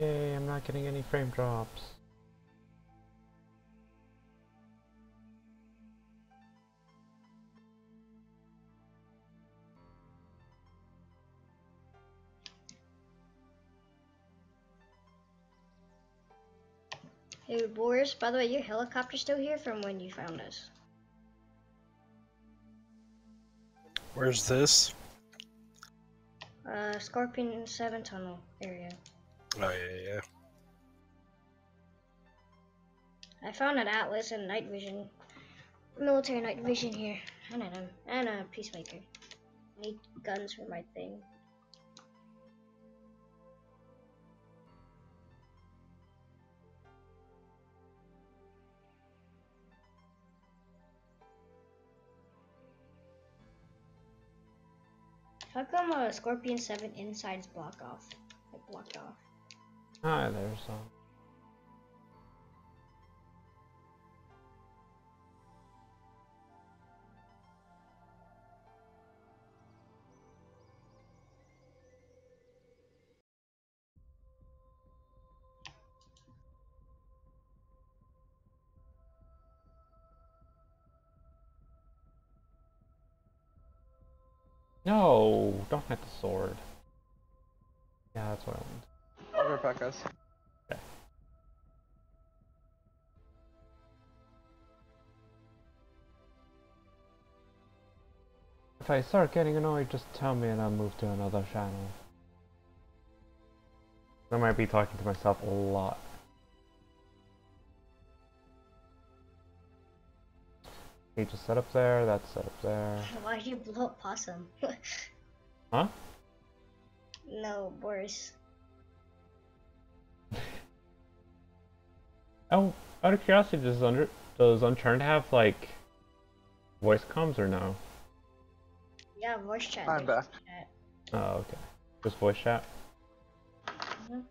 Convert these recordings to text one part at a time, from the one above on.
Yay, I'm not getting any frame drops. Hey Boris, by the way, your helicopter's still here from when you found us. Where's this? Scorpion 7 tunnel area. Oh, yeah. I found an Atlas and night vision, military night vision here, and a peacemaker. I need guns for my thing. How come Scorpion 7 inside's blocked off? Like blocked off. Ah, there's some. No, don't hit the sword. Yeah, that's what I want. I'll be right back, guys. Okay. If I start getting annoyed, just tell me and I'll move to another channel. I might be talking to myself a lot. Okay, just set up there, that's set up there. Why'd you blow up Possum? Huh? No, Boris. Oh, out of curiosity, does Unturned have like voice comms or no? Yeah, voice chat. I'm back. Chat. Oh, okay. Just voice chat? You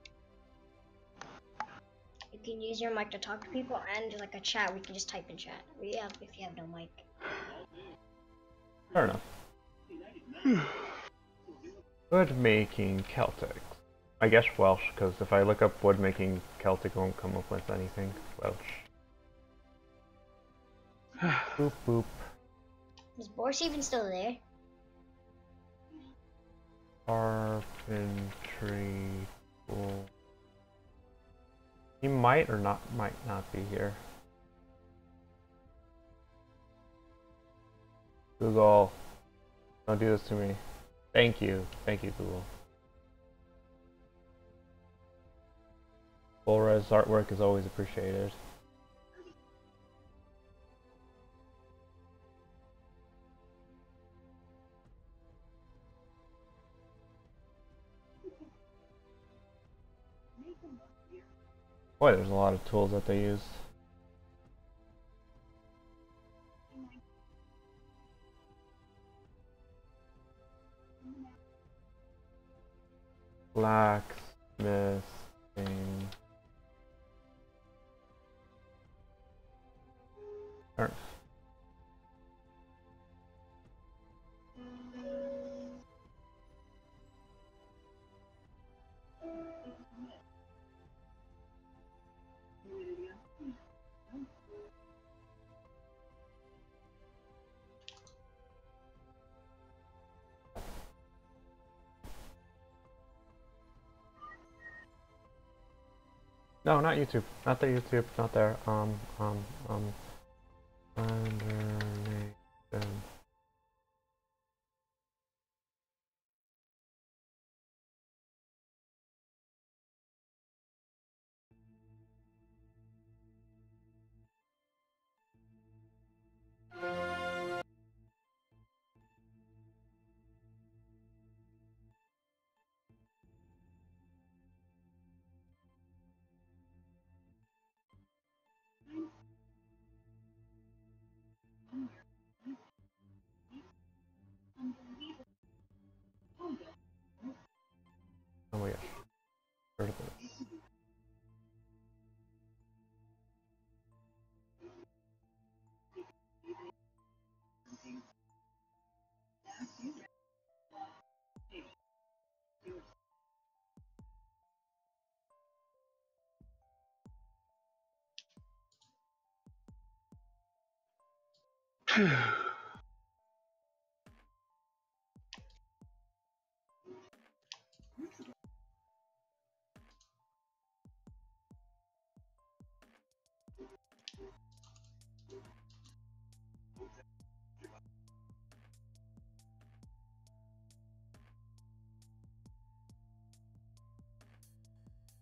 can use your mic to talk to people and like a chat. We can just type in chat. Yeah, if you have no mic. Fair enough. Wood making Celtic. I guess Welsh, because if I look up wood making Celtic, I won't come up with anything. Welsh. Boop boop. Is Boris even still there? Carpentry tool. He might not be here. Google, don't do this to me. Thank you, Google. Full res artwork is always appreciated. Boy, there's a lot of tools that they use. Blacksmithing. Earth. No, not YouTube. Not the YouTube. Not there. Underneath them.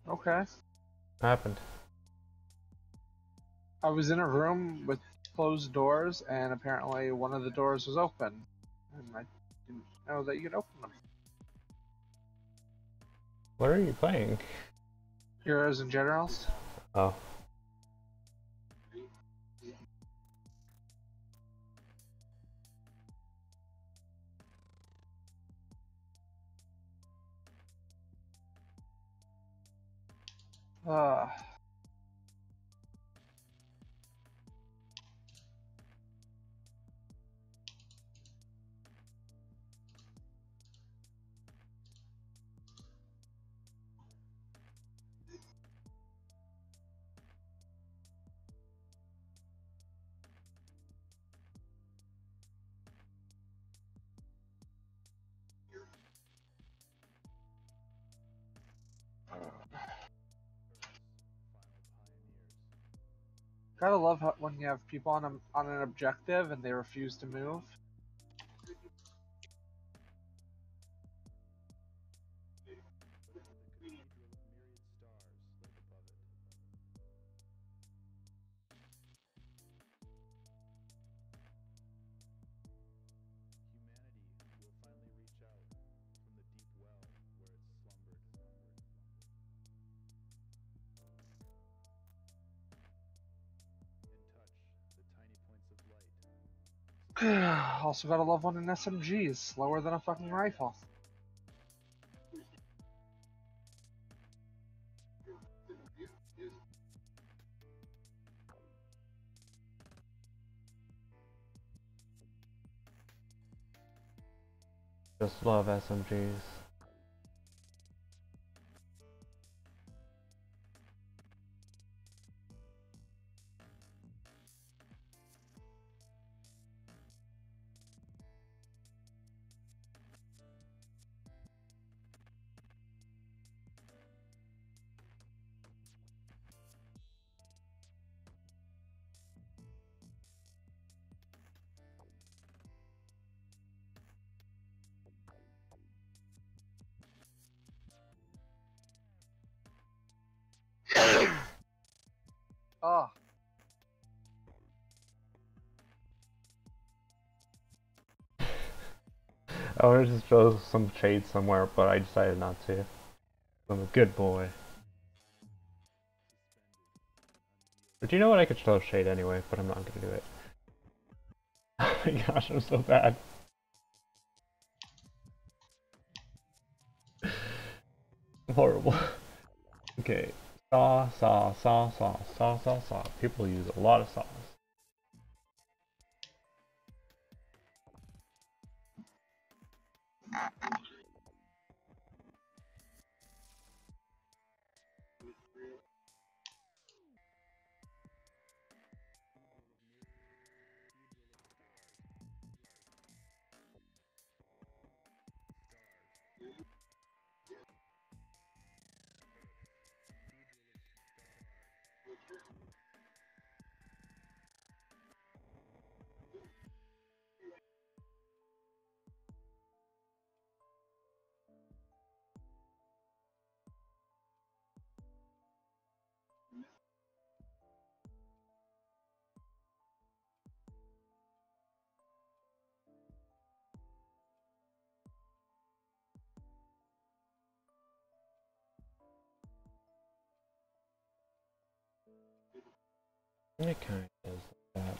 Okay. Happened. I was in a room with closed doors, and apparently one of the doors was open, and I didn't know that you could open them. What are you playing? Heroes and Generals. Oh. Uh, Gotta love when you have people on an objective and they refuse to move. Also gotta love one in SMGs, slower than a fucking rifle. Just love SMGs. Oh, I wanted to throw some shade somewhere, but I decided not to. I'm a good boy. But you know what? I could throw shade anyway, but I'm not gonna do it. Oh my gosh, I'm so bad. Horrible. Okay. Saw. People use a lot of saws. It kind of is like that.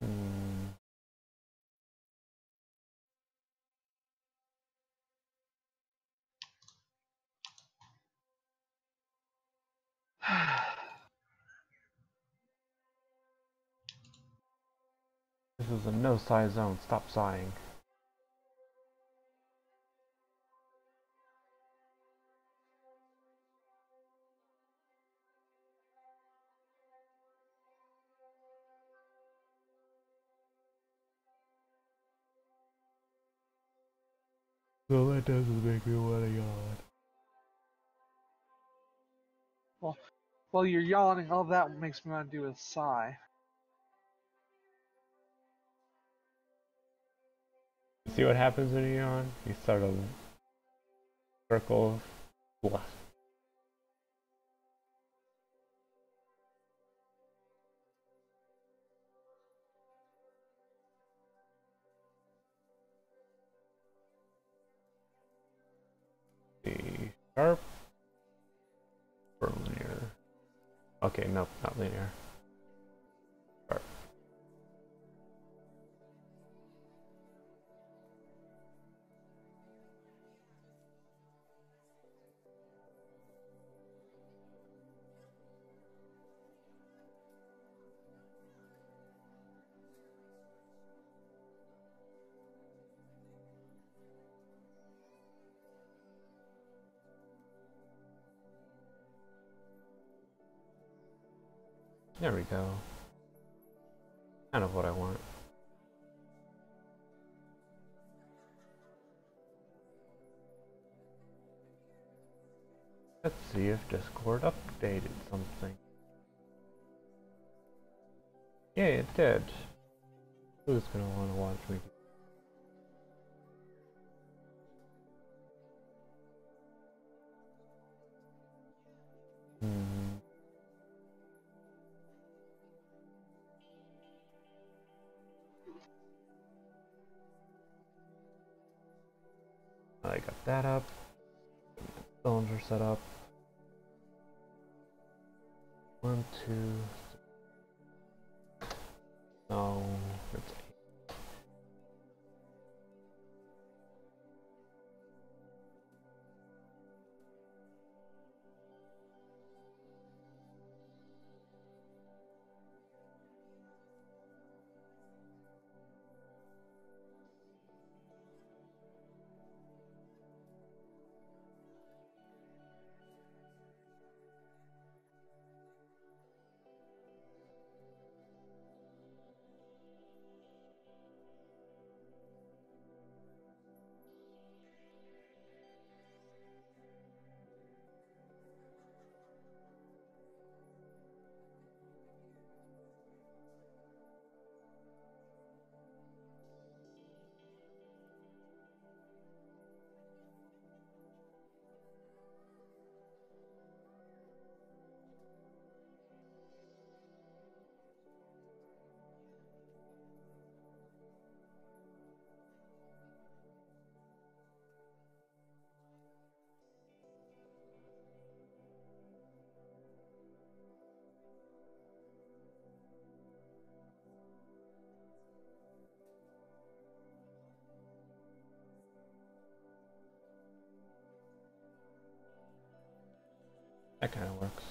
Hmm. This is a no-sigh zone. Stop sighing. So that doesn't make me want to yawn. Well, while you're yawning, all that makes me want to do is sigh. See what happens when you yawn? You start a circle of blood. The sharp or linear? Okay, nope, not linear. Sharp. There we go. Kind of what I want. Let's see if Discord updated something. Yeah, it did. Who's gonna want to watch me? Hmm. I got that up. Phones are set up. 1, 2. No, it's 8. That kind of works.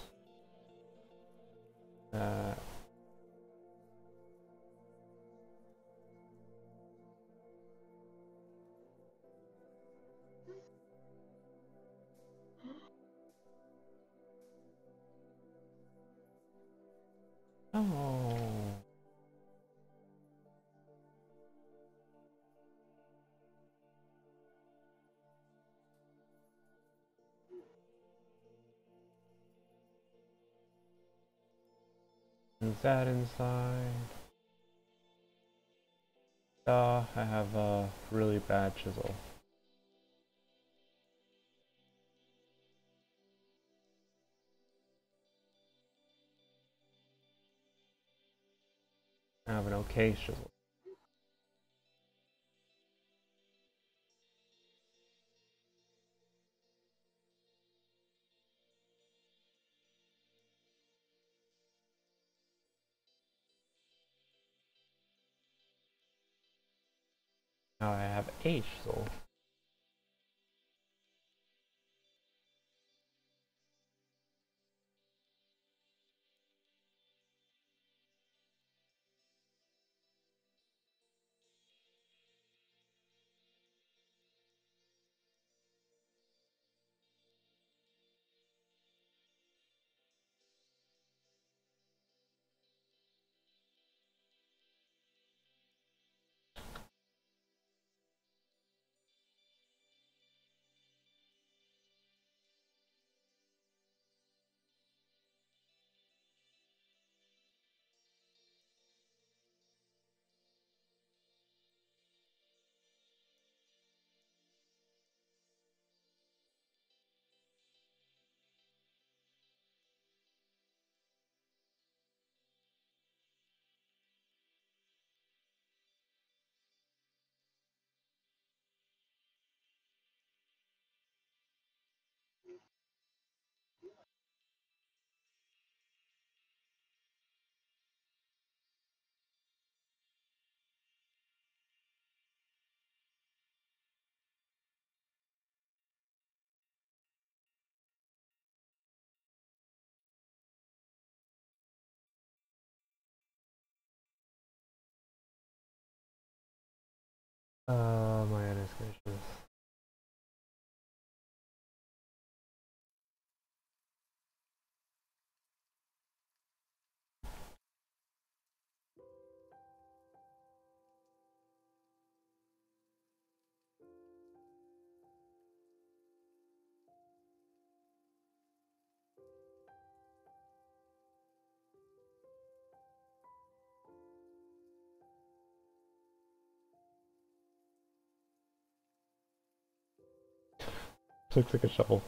Oh. Is that inside? I have a really bad chisel. I have an okay chisel. Now I have a chisel. My goodness gracious. Looks like a shovel.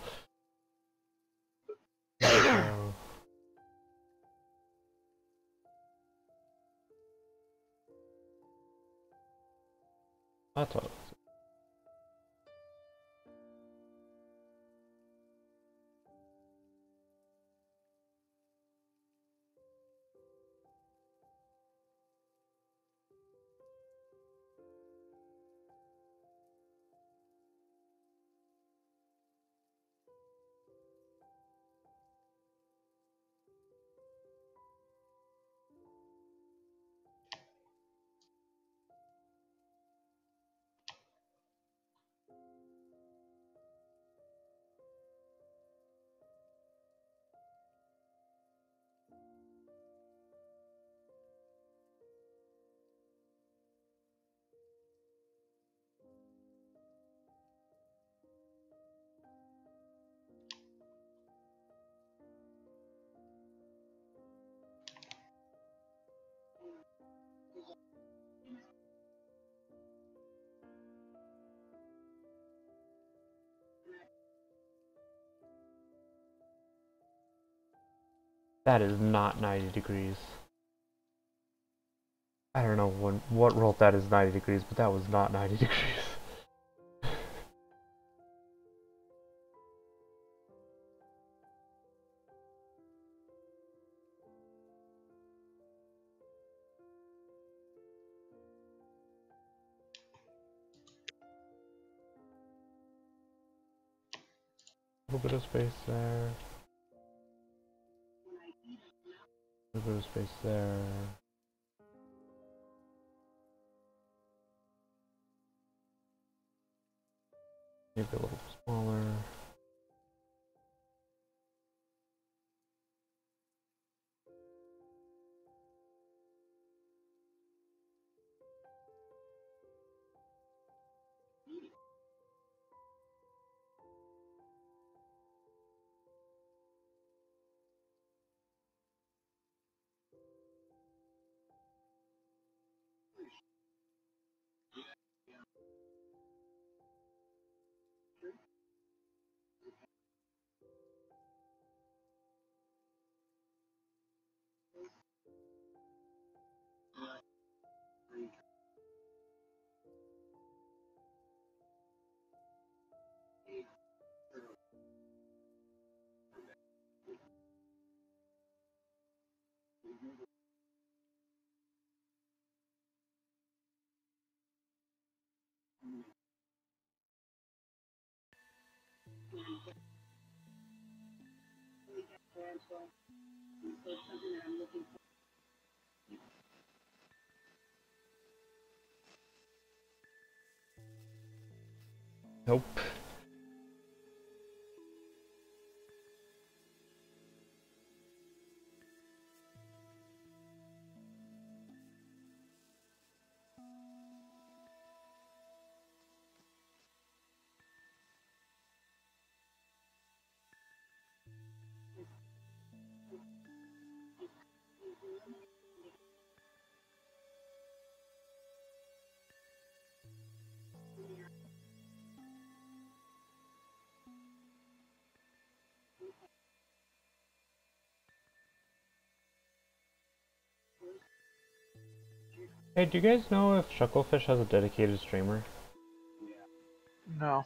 That's what. That is not 90 degrees. I don't know what world that is 90 degrees, but that was not 90 degrees. A little bit of space there. A little bit of space there. Maybe a little smaller. Nope. Hey, do you guys know if Shucklefish has a dedicated streamer? No.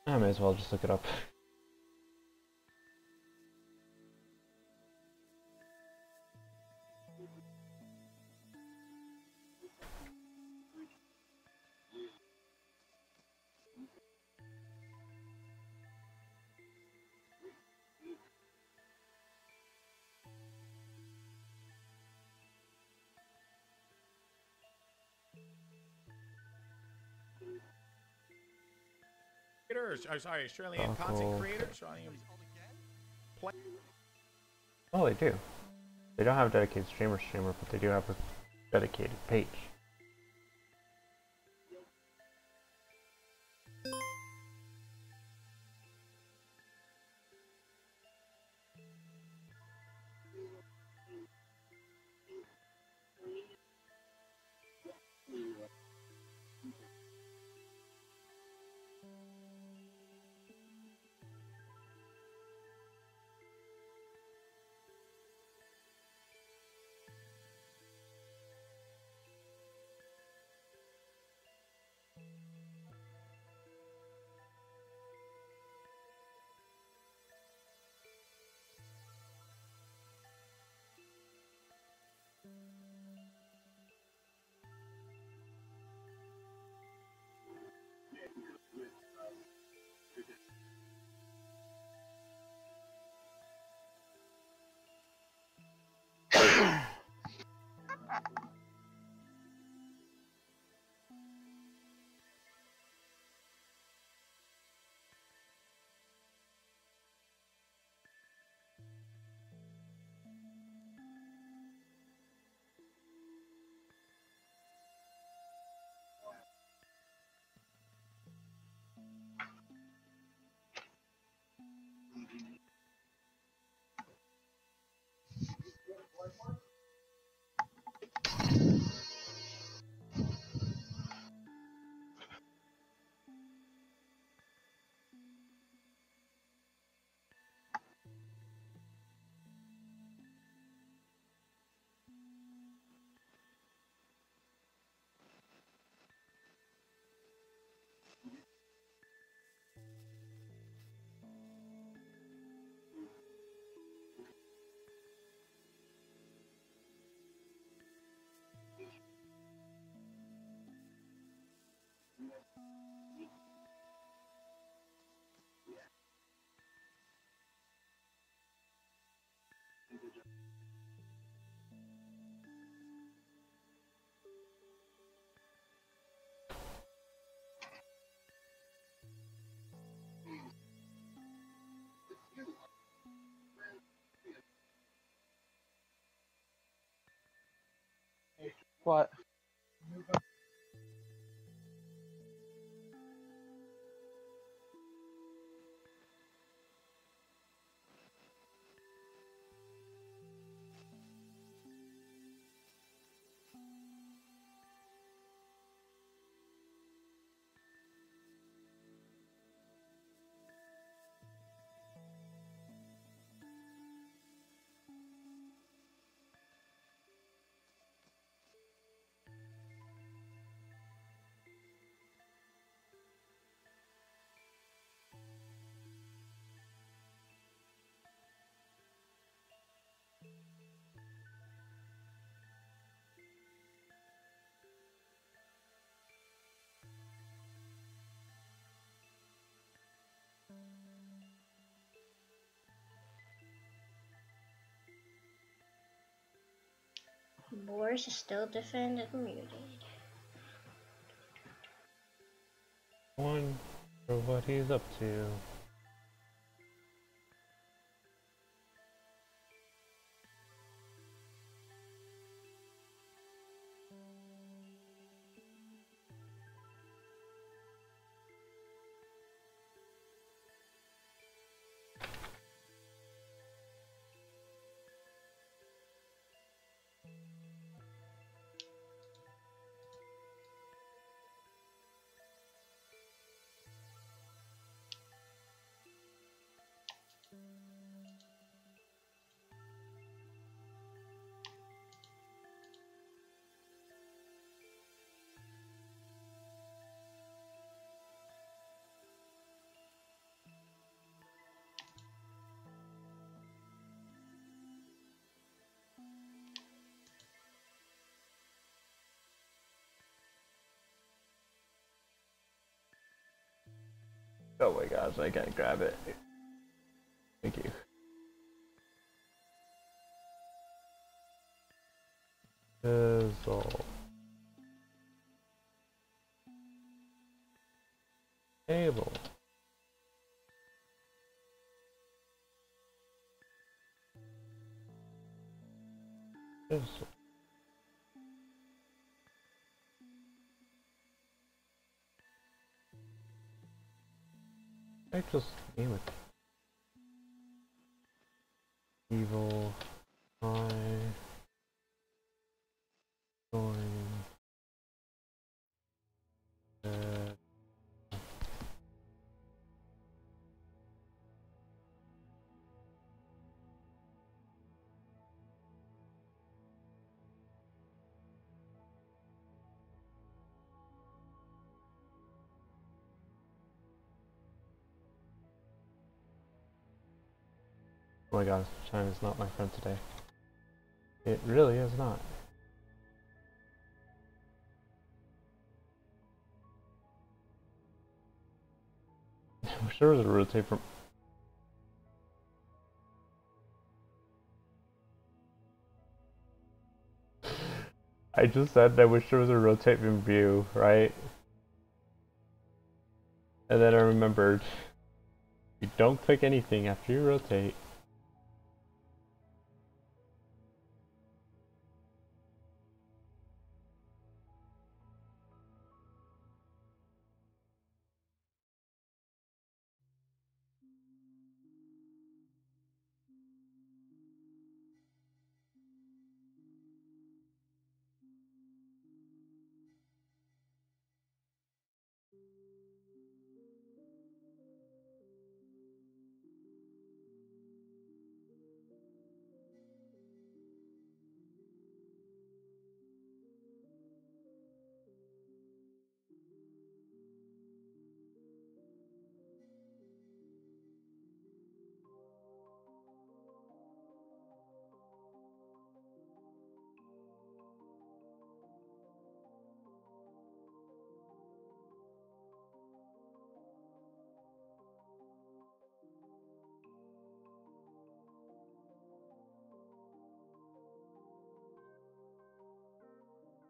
I may as well just look it up. or sorry, Australian content creator, Australian. Oh, they do. They don't have a dedicated streamer, but they do have a dedicated page. What? Boris is still defended muted. Wonder what he's up to. Oh my gosh, I can't grab it. Thank you. Fizzle. Table. I just name it? Evil eye going dead. Oh my gosh, China's not my friend today. It really is not. I wish there was a rotate from. I just said I wish there was a rotate from view, right? And then I remembered, you don't click anything after you rotate.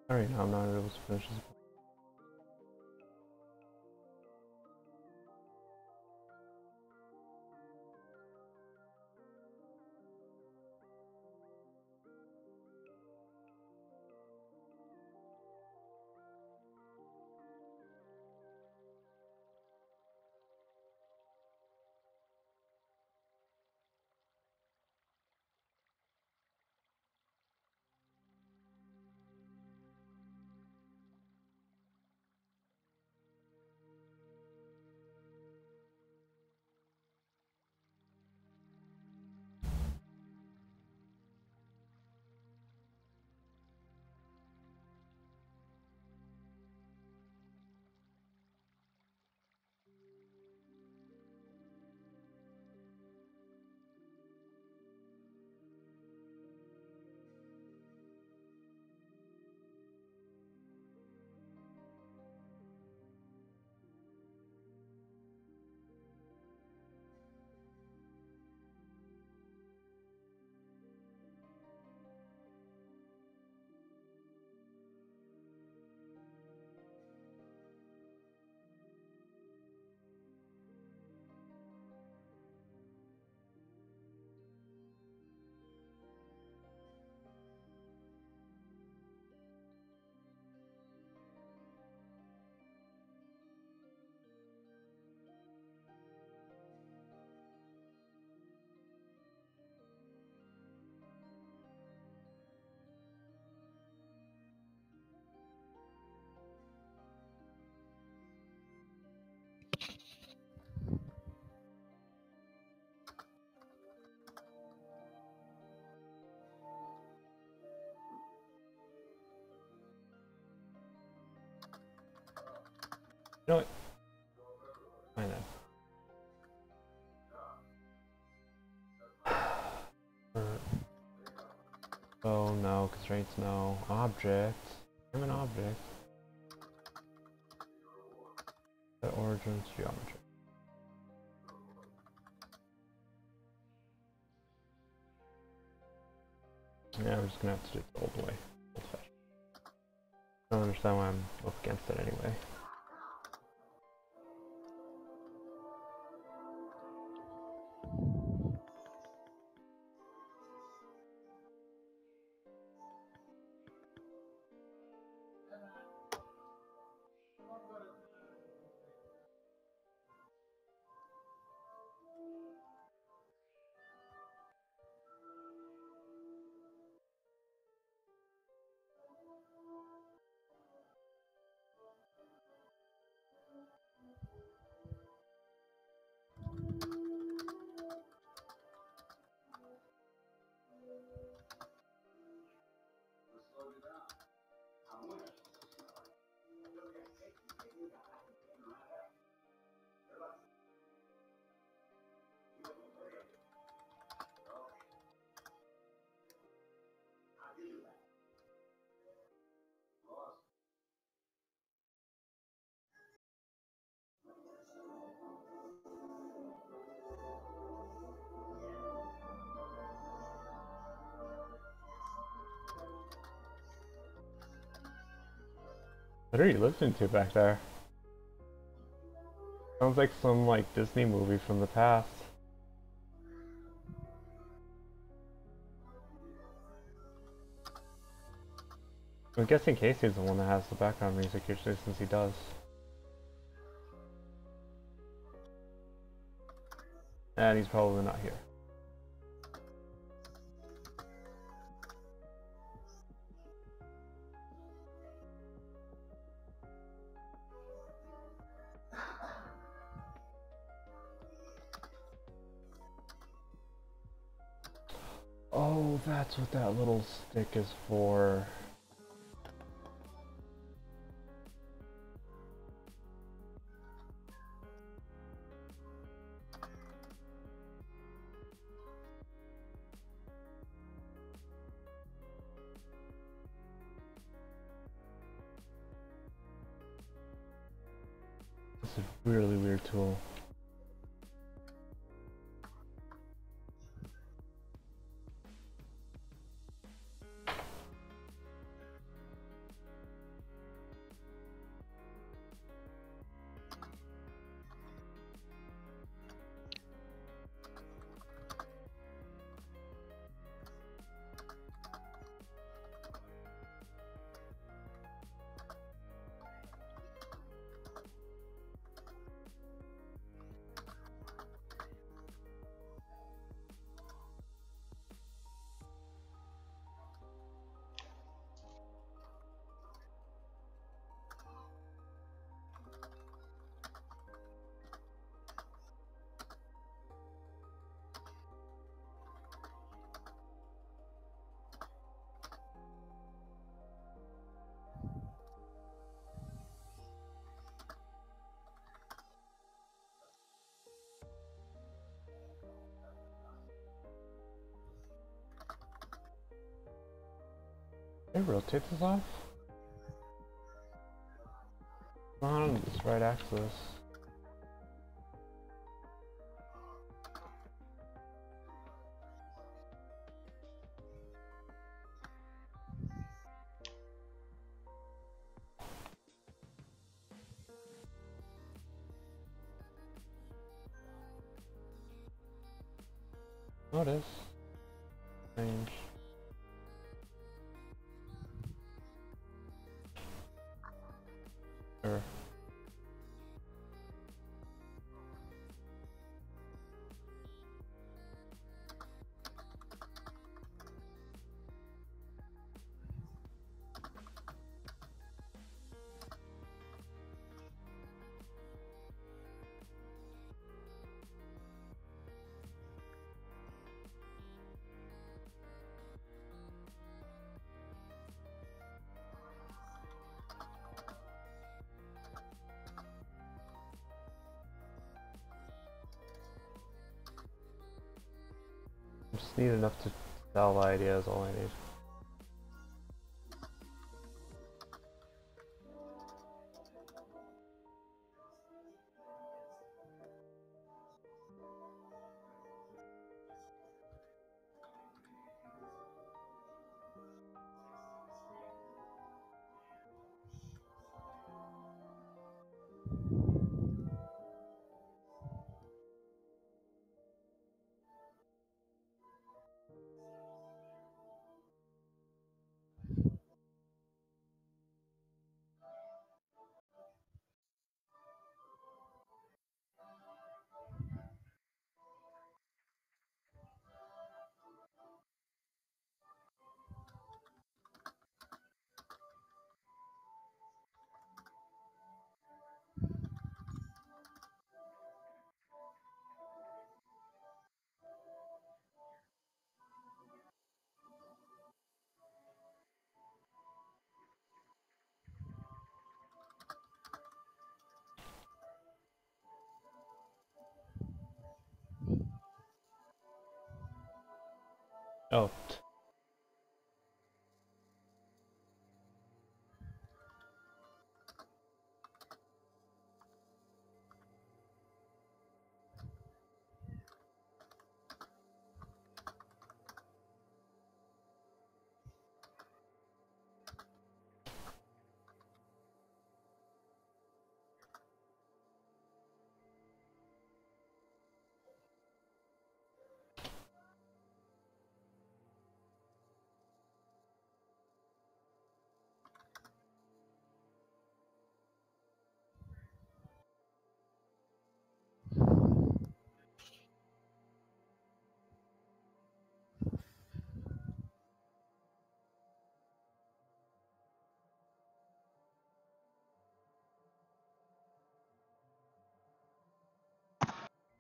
Alright, now I'm not able to finish this. You know what? Fine then. Oh no, constraints no. Object. I'm an object. The origins geometry. Yeah, we're just gonna have to do it the old way. Old fashioned. I don't understand why I'm up against it anyway. What are you listening to back there? Sounds like some like Disney movie from the past. I'm guessing Casey's the one that has the background music usually, since he does. And he's probably not here. Oh, that's what that little stick is for. This is a really weird tool. Can I rotate this off? Come on, this right axis. Oh, it is. Strange. Sure. Just need enough to sell the idea is all I need. Oh.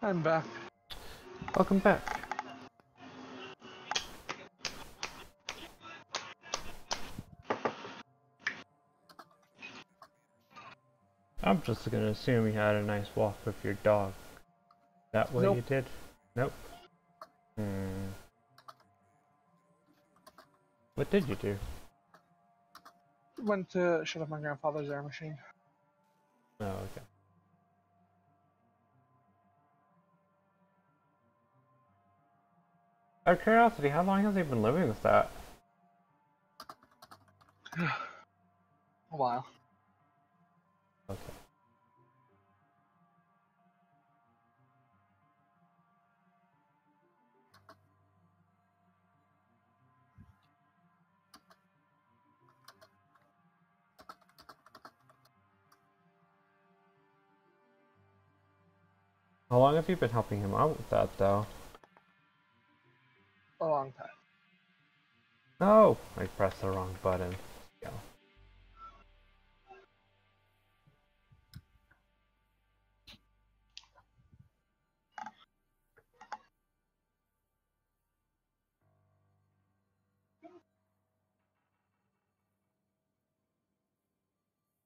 I'm back. Welcome back. I'm just gonna assume you had a nice walk with your dog. That way Nope. you did? Nope. Hmm. What did you do? Went to shut off my grandfather's air machine. Oh, okay. Out of curiosity, how long has he been living with that? A while. Okay. How long have you been helping him out with that, though? A long time. No! I pressed the wrong button. Go.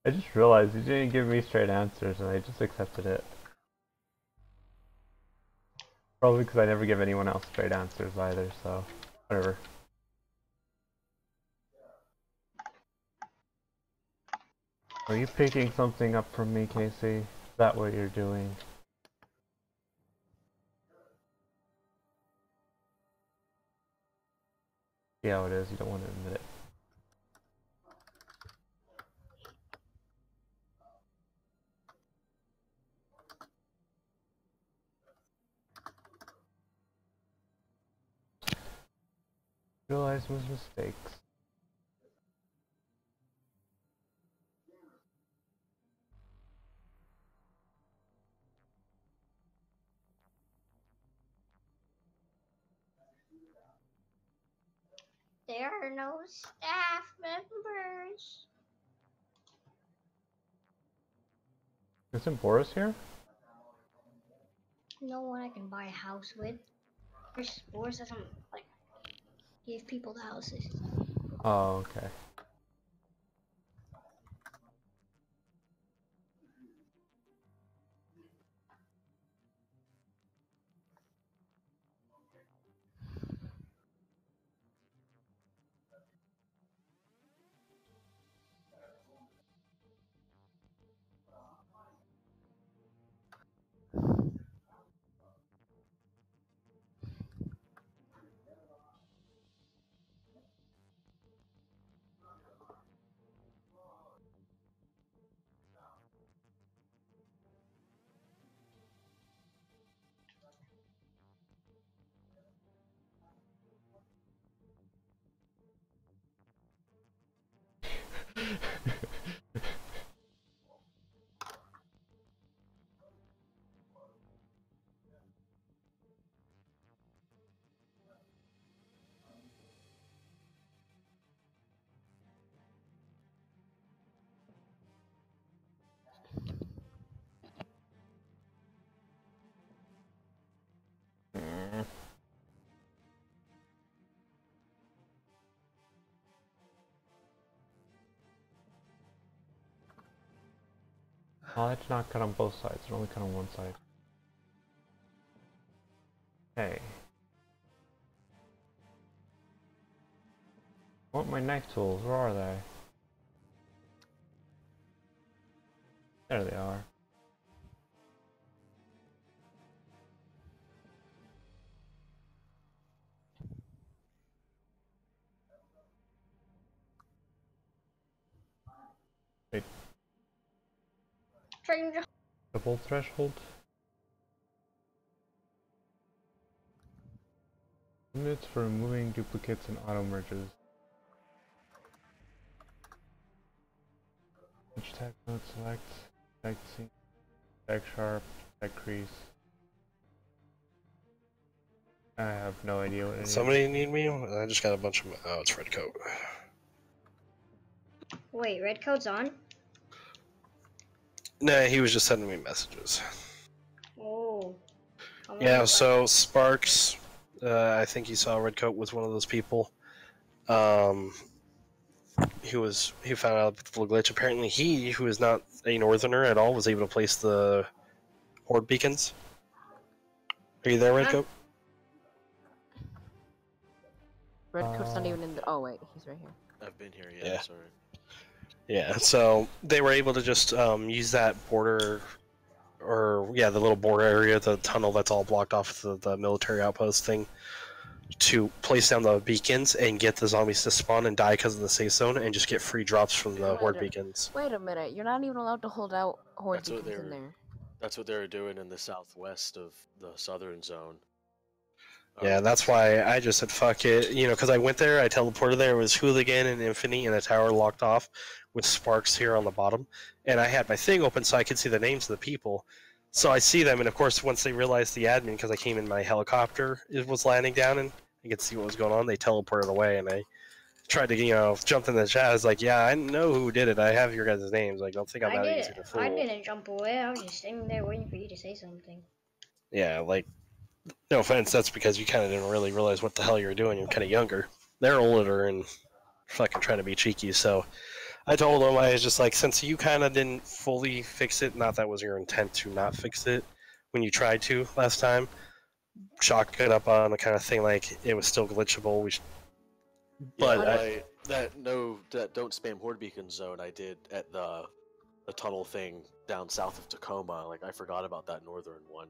I just realized you didn't give me straight answers and I just accepted it. Probably because I never give anyone else straight answers either, so whatever. Are you picking something up from me, Casey? Is that what you're doing? Yeah, how it is. You don't want to admit it. Realize his mistakes. There are no staff members. Isn't Boris here? No one I can buy a house with. Boris doesn't like give people the houses. Oh, okay. Mm. Oh, it's not cut on both sides. It's only cut on one side. Hey. I want my knife tools. Where are they? There they are. Wait, Stranger. double threshold? Limits for removing duplicates and auto merges. Each tag node select, tag seam, tag sharp, tag crease. I have no idea what it is. Somebody need me? I just got a bunch of. Oh, it's Red Coat. Wait, red code's on? Nah, he was just sending me messages. Oh. Yeah, so Sparks, I think you saw Redcoat was one of those people. He found out the full glitch. Apparently, he, who is not a northerner at all, was able to place the horde beacons. Are you there, Redcoat? Redcoat's not even in the. Oh wait, he's right here. I've been here, Yeah. Sorry. Yeah, so they were able to just use that border, or yeah, the little border area, the tunnel that's all blocked off the military outpost thing, to place down the beacons and get the zombies to spawn and die because of the safe zone, and just get free drops from the horde beacons. Wait a minute, you're not even allowed to hold out horde That's what beacons in there. That's what they were doing in the southwest of the southern zone. Yeah, that's why I just said fuck it, because I went there, I teleported there, it was Hooligan and Infinity and the tower locked off with Sparks here on the bottom, and I had my thing open so I could see the names of the people. So I see them, and of course once they realized the admin, because I came in my helicopter, it was landing down and I could see what was going on, they teleported away, and I tried to, jump in the chat. I was like, yeah, I know who did it, I have your guys' names, like, don't think I'm that easy to fool. I didn't jump away, I was just standing there waiting for you to say something. Yeah, like, no offense, that's because you kind of didn't really realize what the hell you were doing. You're kind of younger. They're older and fucking trying to be cheeky. So I told them, I was just like, since you kind of didn't fully fix it, not that was your intent to not fix it when you tried to last time, chalk it up on the kind of thing like it was still glitchable. But that don't spam horde beacon zone I did at the tunnel thing down south of Tacoma. Like, I forgot about that northern one.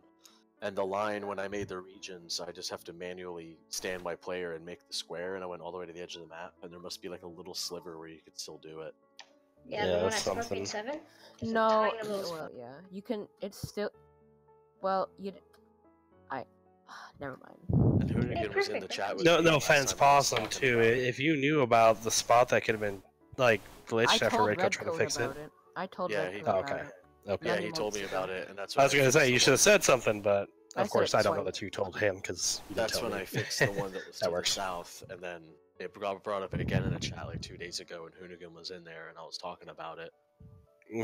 And the line, when I made the regions, I just have to manually stand my player and make the square, and I went all the way to the edge of the map, and there must be like a little sliver where you could still do it. Yeah, the one at Scorpion 7? No, well, yeah, you can, it's still, well, never mind. And Hoonigan was in the chat with No offense, Possum, too. If you knew about the spot that could have been, like, glitched after Redcoat trying to fix it. I told Redcoat about it. Okay. Yeah, he told me about it, and that's. I was gonna say you should have said something, but of course I don't know twice. that you told him because That's when I fixed the one that was to That the works. south, and then it got brought up again in a chat like 2 days ago, and Hoonigan was in there, and I was talking about it.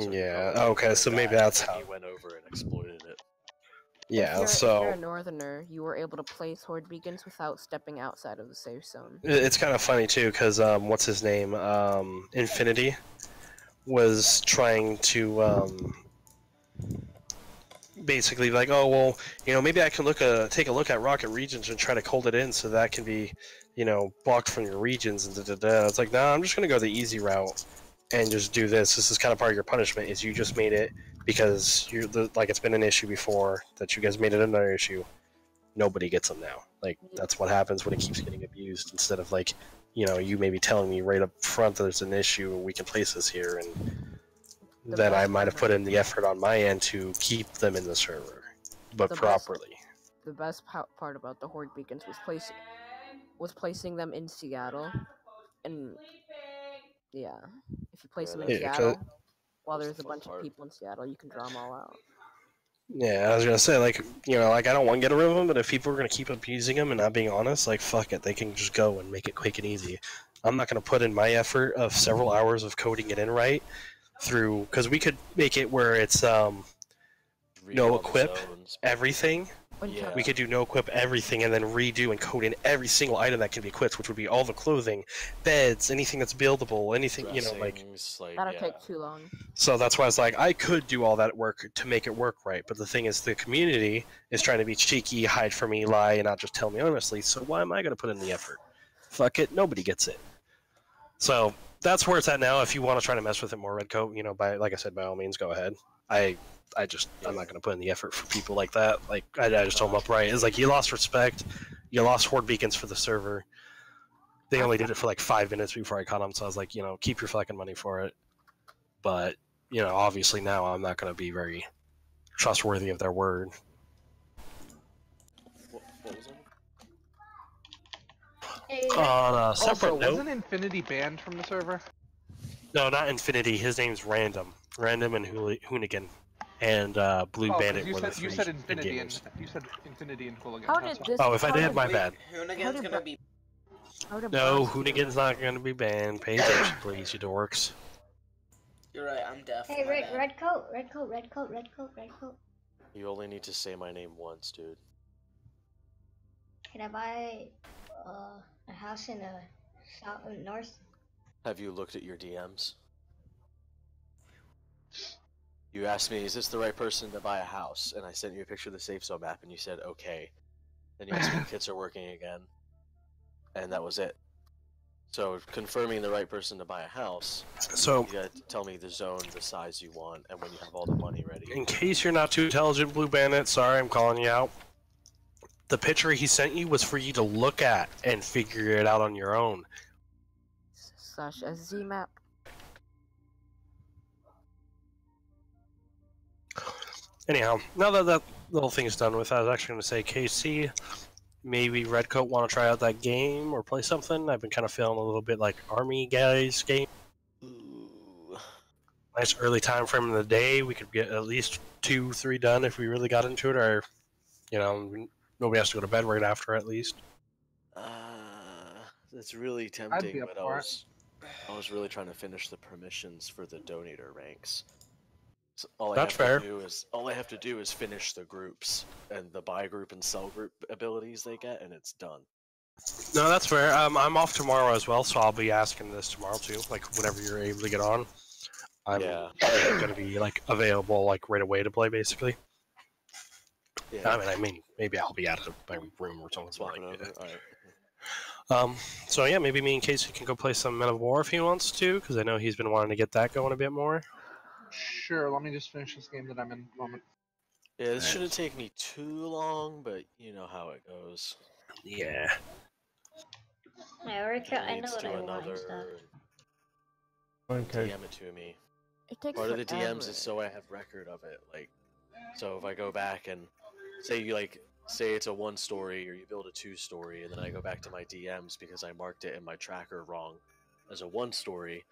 So Yeah. Okay. So maybe that's how. he went over and exploited it. Yeah. If So you're a northerner, you were able to place horde beacons without stepping outside of the safe zone. it's kind of funny too, because what's his name? Infinity was trying to basically like, oh well, maybe I can take a look at Rocket Regions and try to hold it in so that can be, blocked from your regions and It's like, nah, I'm just gonna go the easy route and just do this. This is kind of part of your punishment. Is you just made it because it's been an issue before that you guys made it another issue. Nobody gets them now. Like that's what happens when it keeps getting abused. Instead of like, you maybe telling me right up front that there's an issue, we can place this here, and then I might have put in the effort on my end to keep them in the server, but properly. The best part about the horde beacons was placing them in Seattle, and yeah, if you place them in Seattle, while there's a bunch of people in Seattle, you can draw them all out. Yeah, I was gonna say, like, I don't want to get rid of them, but if people are gonna keep abusing them and not being honest, like, fuck it, they can just go and make it quick and easy. I'm not gonna put in my effort of several hours of coding it in right through, because we could make it where it's no equip everything. Yeah. We could do no equip everything and then redo and code in every single item that can be equipped, which would be all the clothing, beds, anything that's buildable, anything, That'll take too long. So that's why I was like, I could do all that work to make it work right, but the thing is, the community is trying to be cheeky, hide from me, lie, and not just tell me honestly, so why am I going to put in the effort? Fuck it, nobody gets it. So that's where it's at now. If you want to try to mess with it more, Redcoat, like I said, by all means, go ahead. I'm not going to put in the effort for people like that. Like, I just told them upright. It's like, you lost respect. You lost horde beacons for the server. They only did it for like 5 minutes before I caught them, so I was like, keep your fucking money for it. But, obviously now I'm not going to be very trustworthy of their word. What was it? On a separate Also, note... wasn't Infinity banned from the server? No, not Infinity. His name's Random. Random and Hoonigan. And Blue Bandit were the three. You said Infinity and Hooligan. How did this? Oh, if I did, my bad. Hoonigan's gonna be. No, Hoonigan's not going to be banned. Pay attention, please, you dorks. You're right, I'm deaf. Hey, red coat. You only need to say my name once, dude. Can I buy a house in south north? Have you looked at your DMs? You asked me, is this the right person to buy a house? And I sent you a picture of the Safe Zone map, and you said, okay. Then you asked me if kits are working again. And that was it. So, confirming the right person to buy a house, So, you gotta tell me the zone, the size you want, and when you have all the money ready. in case you're not too intelligent, Blue Bandit, sorry I'm calling you out. The picture he sent you was for you to look at and figure it out on your own. Slash SZ map. Anyhow, now that that little thing is done with, I was actually going to say, KC, maybe Redcoat want to try out that game or play something? I've been kind of feeling a little bit like Army guys game. Ooh. Nice early time frame in the day. We could get at least 2-3 done if we really got into it, or, you know, nobody has to go to bed right after at least. That's really I'd tempting, be up but for it. I was really trying to finish the permissions for the donator ranks. So all That's I fair. have to do is finish the groups and the buy group and sell group abilities they get, and it's done. No, that's fair. I'm off tomorrow as well, so I'll be asking this tomorrow too, like whenever you're able to get on. I'm Yeah. going to be like available like right away to play, basically. Yeah. I mean, maybe I'll be out of my room or something Swap like it over. that. Alright. So yeah, maybe me and Casey can go play some Men of War if he wants to, because I know he's been wanting to get that going a bit more. Sure, let me just finish this game that I'm in at the moment. Yeah, this shouldn't take me too long, but you know how it goes. Yeah. I already I know Leads what to I want another. and stuff. Okay. DM it to me. It takes Part of the forever. DMs is so I have record of it. Like, so if I go back and say it's a 1 story or you build a 2 story, and then I go back to my DMs because I marked it in my tracker wrong as a 1 story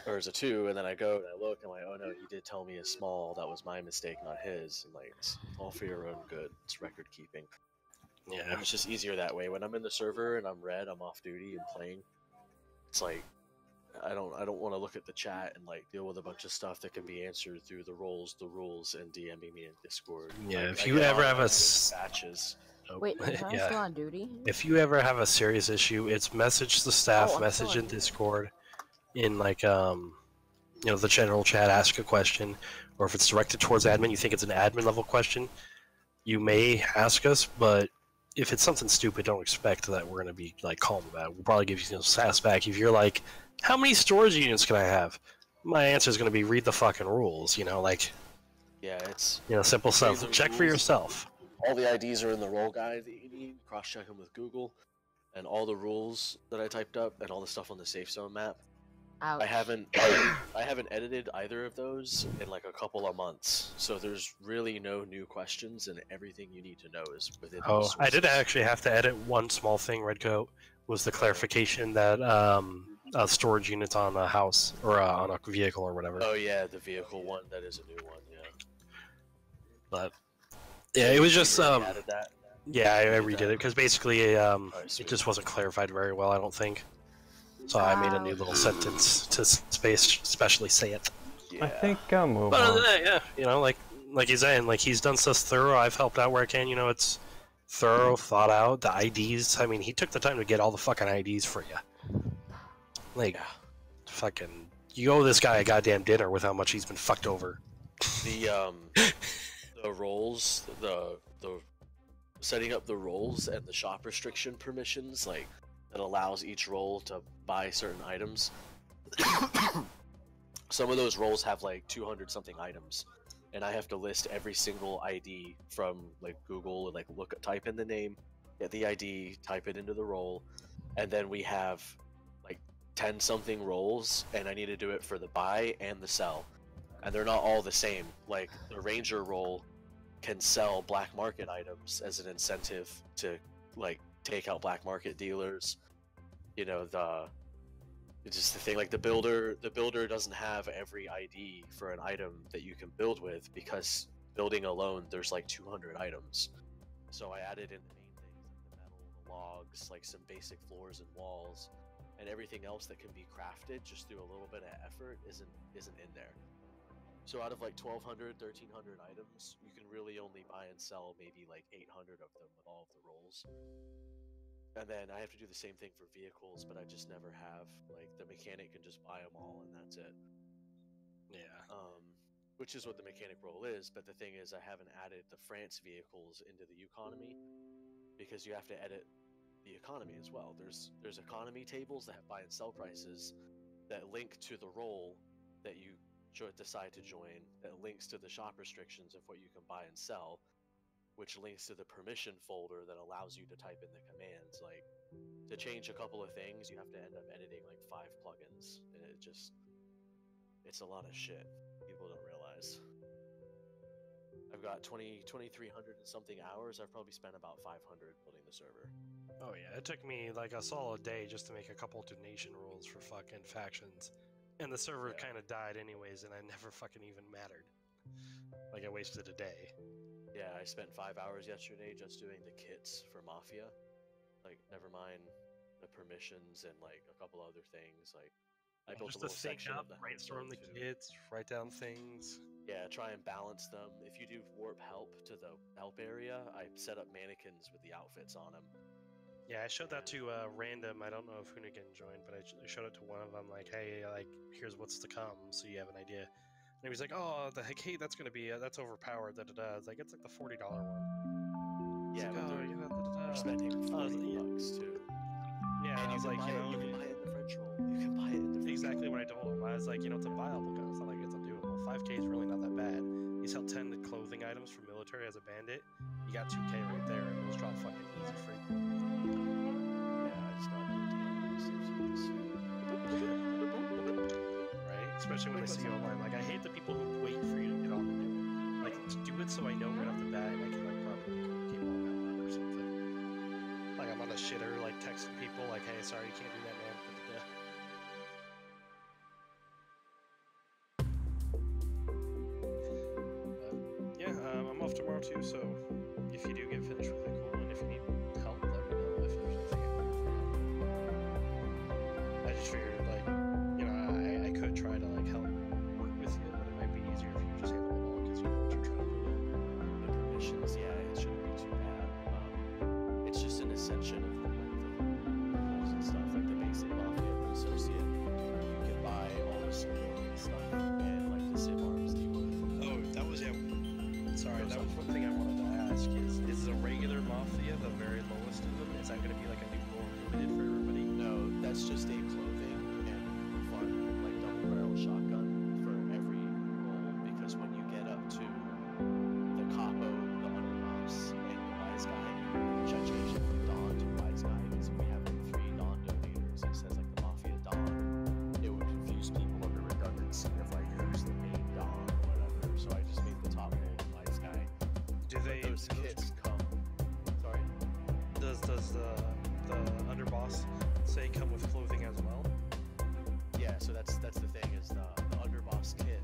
or as a 2, and then I go and I look and I'm like, oh no, he did tell me a small. That was my mistake, not his. And like, it's all for your own good. It's record keeping. Yeah. And it's just easier that way. When I'm in the server and I'm red, I'm off duty and playing. It's like I don't want to look at the chat and like deal with a bunch of stuff that can be answered through the rules, and DMing me in Discord. Yeah, Like, if I you get ever on have a and s- batches. Oh, Wait, is I yeah. still on duty? If you ever have a serious issue, it's message the staff, Oh, I'm message still in on. Discord, in like you know, the general chat, ask a question, or if it's directed towards admin, you think it's an admin level question, you may ask us, but if it's something stupid, don't expect that we're gonna be like calm about it. We'll probably give you sass back. If you're like, how many storage units can I have? My answer is gonna be read the fucking rules. You know, like, Yeah, it's you know, simple Read stuff. the Check for rules. yourself. all the IDs are in the role guide that you need. Cross-check them with Google, and all the rules that I typed up and all the stuff on the Safe Zone map. Ouch. I haven't edited either of those in like a couple of months, so there's really no new questions, and everything you need to know is within. Oh, those I did sources. actually have to edit one small thing, Redcoat, was the clarification that storage units on a house or on a vehicle or whatever. Oh yeah, the vehicle one. That is a new one. Yeah. But yeah, it was just You already added that. yeah, I did redid that. it because basically it sweet. just wasn't clarified very well, I don't think. So I made a new little sentence to especially say it. Yeah. I think I'll move But other on. than that, yeah, you know, like he's saying, like he's done stuff thorough. I've helped out where I can. You know, it's thorough, thought out. The IDs. I mean, he took the time to get all the fucking IDs for you. Like, fucking, you owe this guy a goddamn dinner with how much he's been fucked over. The the roles, the setting up the roles and the shop restriction permissions, like that allows each role to buy certain items. Some of those roles have like 200 something items, and I have to list every single ID from like Google and like type in the name, get the ID, type it into the role, and then we have like 10 something roles, and I need to do it for the buy and the sell, and they're not all the same. Like the Ranger role can sell black market items as an incentive to like take out black market dealers. You know, it's just the thing, like the builder doesn't have every ID for an item that you can build with, because building alone there's like 200 items. So I added in the main things like the metal, the logs, like some basic floors and walls, and everything else that can be crafted just through a little bit of effort isn't in there. So out of like 1,200, 1,300 items, you can really only buy and sell maybe like 800 of them with all of the rolls. And then I have to do the same thing for vehicles, but I just never have. Like, the mechanic can just buy them all and that's it. Yeah. Which is what the mechanic roll is, but the thing is I haven't added the France vehicles into the economy because you have to edit the economy as well. There's economy tables that have buy and sell prices that link to the roll that you decide to join, that links to the shop restrictions of what you can buy and sell, which links to the permission folder that allows you to type in the commands. Like, to change a couple of things, you have to end up editing like 5 plugins, and it's a lot of shit. People don't realize. I've got 2,300 and something hours. I've probably spent about 500 building the server. Oh yeah, it took me like a solid day just to make a couple donation rules for fucking factions. And the server kind of died anyways, and I never fucking even mattered. Like, I wasted a day. Yeah, I spent 5 hours yesterday just doing the kits for Mafia. Like, never mind the permissions and like a couple other things. Like, I built just a little to think section up, of the brainstorm the too. kits, write down things. Yeah, try and balance them. If you do warp help to the help area, I set up mannequins with the outfits on them. Yeah, I showed that to Random. I don't know if Hoonigan joined, but I showed it to one of them. Like, hey, like, here's what's to come, so you have an idea. And he was like, oh, the heck, hey, that's gonna be that's overpowered. Da da da. It's like, it's like the $40 one. Yeah, like, but they're spending $40 too. Yeah, and I was like, you know, you can buy it in the French roll. You can buy it in the French exactly roll. what I told him. I was like, you know, it's a viable gun. It's not like it's undoable. 5K is really not that bad. You sell 10 clothing items for military as a bandit. You got 2K right there, and those drop fucking easy free. Yeah, I just got Right? Especially when I see you online. Like, I hate the people who wait for you to get on and do it. Like, to do it so I know right off the bat and I can, like, properly communicate while I'm at or something. Like, I'm on a shitter, like, texting people, like, hey, sorry, you can't do that, man. I'm off tomorrow too, so if you do get finished with it, cool. And if you need help, let me know if there's anything I can do for you. I just figured, like, you know, I could try to, like, help work with you, but it might be easier if you just handle it all because you know what you're trying to do. The permissions, yeah, it shouldn't be too bad. It's just an ascension of the rules and stuff, like the basic Mafia associate. You can buy all the civilian stuff and, like, the Civ arms that you would. Oh, that was, sorry, that was one thing I wanted to ask, is the regular Mafia the very lowest of them? Is that going to be like a new role created for everybody? No, that's just a clothing and fun, like, double barrel shotgun for every role, because when you get up to the Capo, the Underboss, and the Wise Guy, which I changed it from Dawn to Wise Guy, because if we have like 3 Dawn donators, it says like the Mafia Dawn, it would confuse people on the redundancy of like who's the main Dawn or whatever, so I just made the top role Wise Guy. Do they those kits come? Sorry. Does the underboss say come with clothing as well? Yeah, so that's the thing is the underboss kit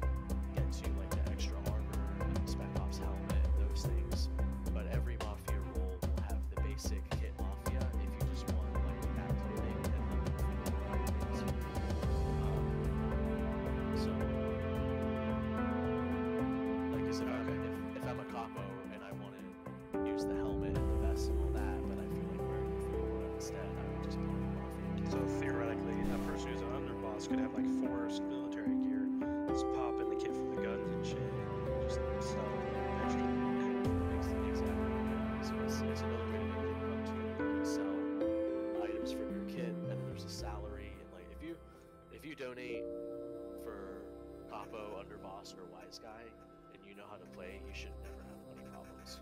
gets you like the extra armor and the spec ops helmet and those things. But every Mafia role will have the basic kit Mafia if you just want like that clothing and then so like if I'm a capo and I want to use the helmet and the vest and all that, but I feel like wearing the fedora instead, I would just buy the Mafia kit. So theoretically, a person who's an underboss could have like 4 military gear, just pop in the kit for the guns and shit, and just sell extra. Exactly. So it's another way to make income too. You can sell items from your kit, and then there's a salary. And like if you donate for Capo, Underboss, or Wise Guy, and you know how to play, you should never have money problems.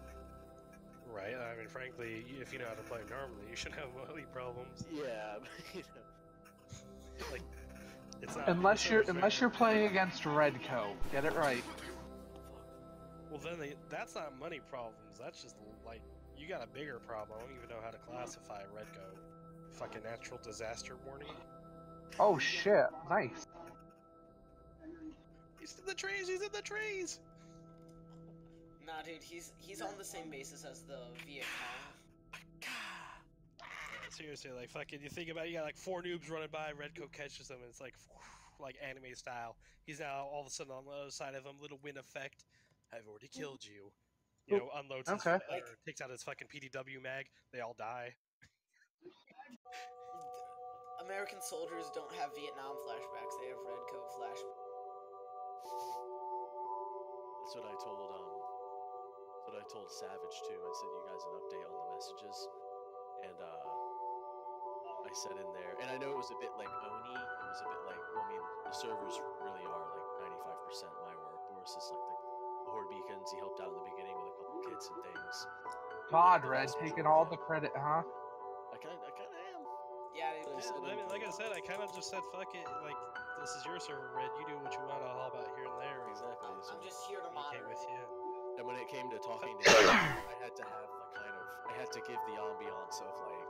Right. I mean, frankly, if you know how to play normally, you shouldn't have money problems. Yeah, but, you know. Like, it's not. Unless you're playing against Redco, get it right. Well, then that's not money problems. That's just like you got a bigger problem. I don't even know how to classify Redco. Fucking natural disaster warning. Oh shit! Nice. He's in the trees. He's in the trees. Nah, dude, he's on the same basis as the Viet Cong. Yeah, seriously, like fucking, you think about it, you got like 4 noobs running by, Redco catches them, and it's like, like anime style. He's now all of a sudden on the other side of him, little wind effect. I've already killed you. You know, unloads his, Okay. or takes out his fucking PDW mag. They all die. American soldiers don't have Vietnam flashbacks. They have Red Coat flashbacks. That's what I told Savage too. I sent you guys an update on the messages, and I said in there, and I know it was a bit like Oni. It was a bit like, well, I mean, the servers really are like 95% my work. Boris is like the Horde Beacons. He helped out in the beginning with a couple kits and things. God, Red, taking all the credit, huh? I kind of am. Yeah, Like I said, I kind of just said, fuck it. Like, this is your server, Red. You do what you want. I'll help out here and there. Exactly. I'm just here to Communicate moderate. with you. And when it came to talking to him, I had to have the I had to give the ambiance of like,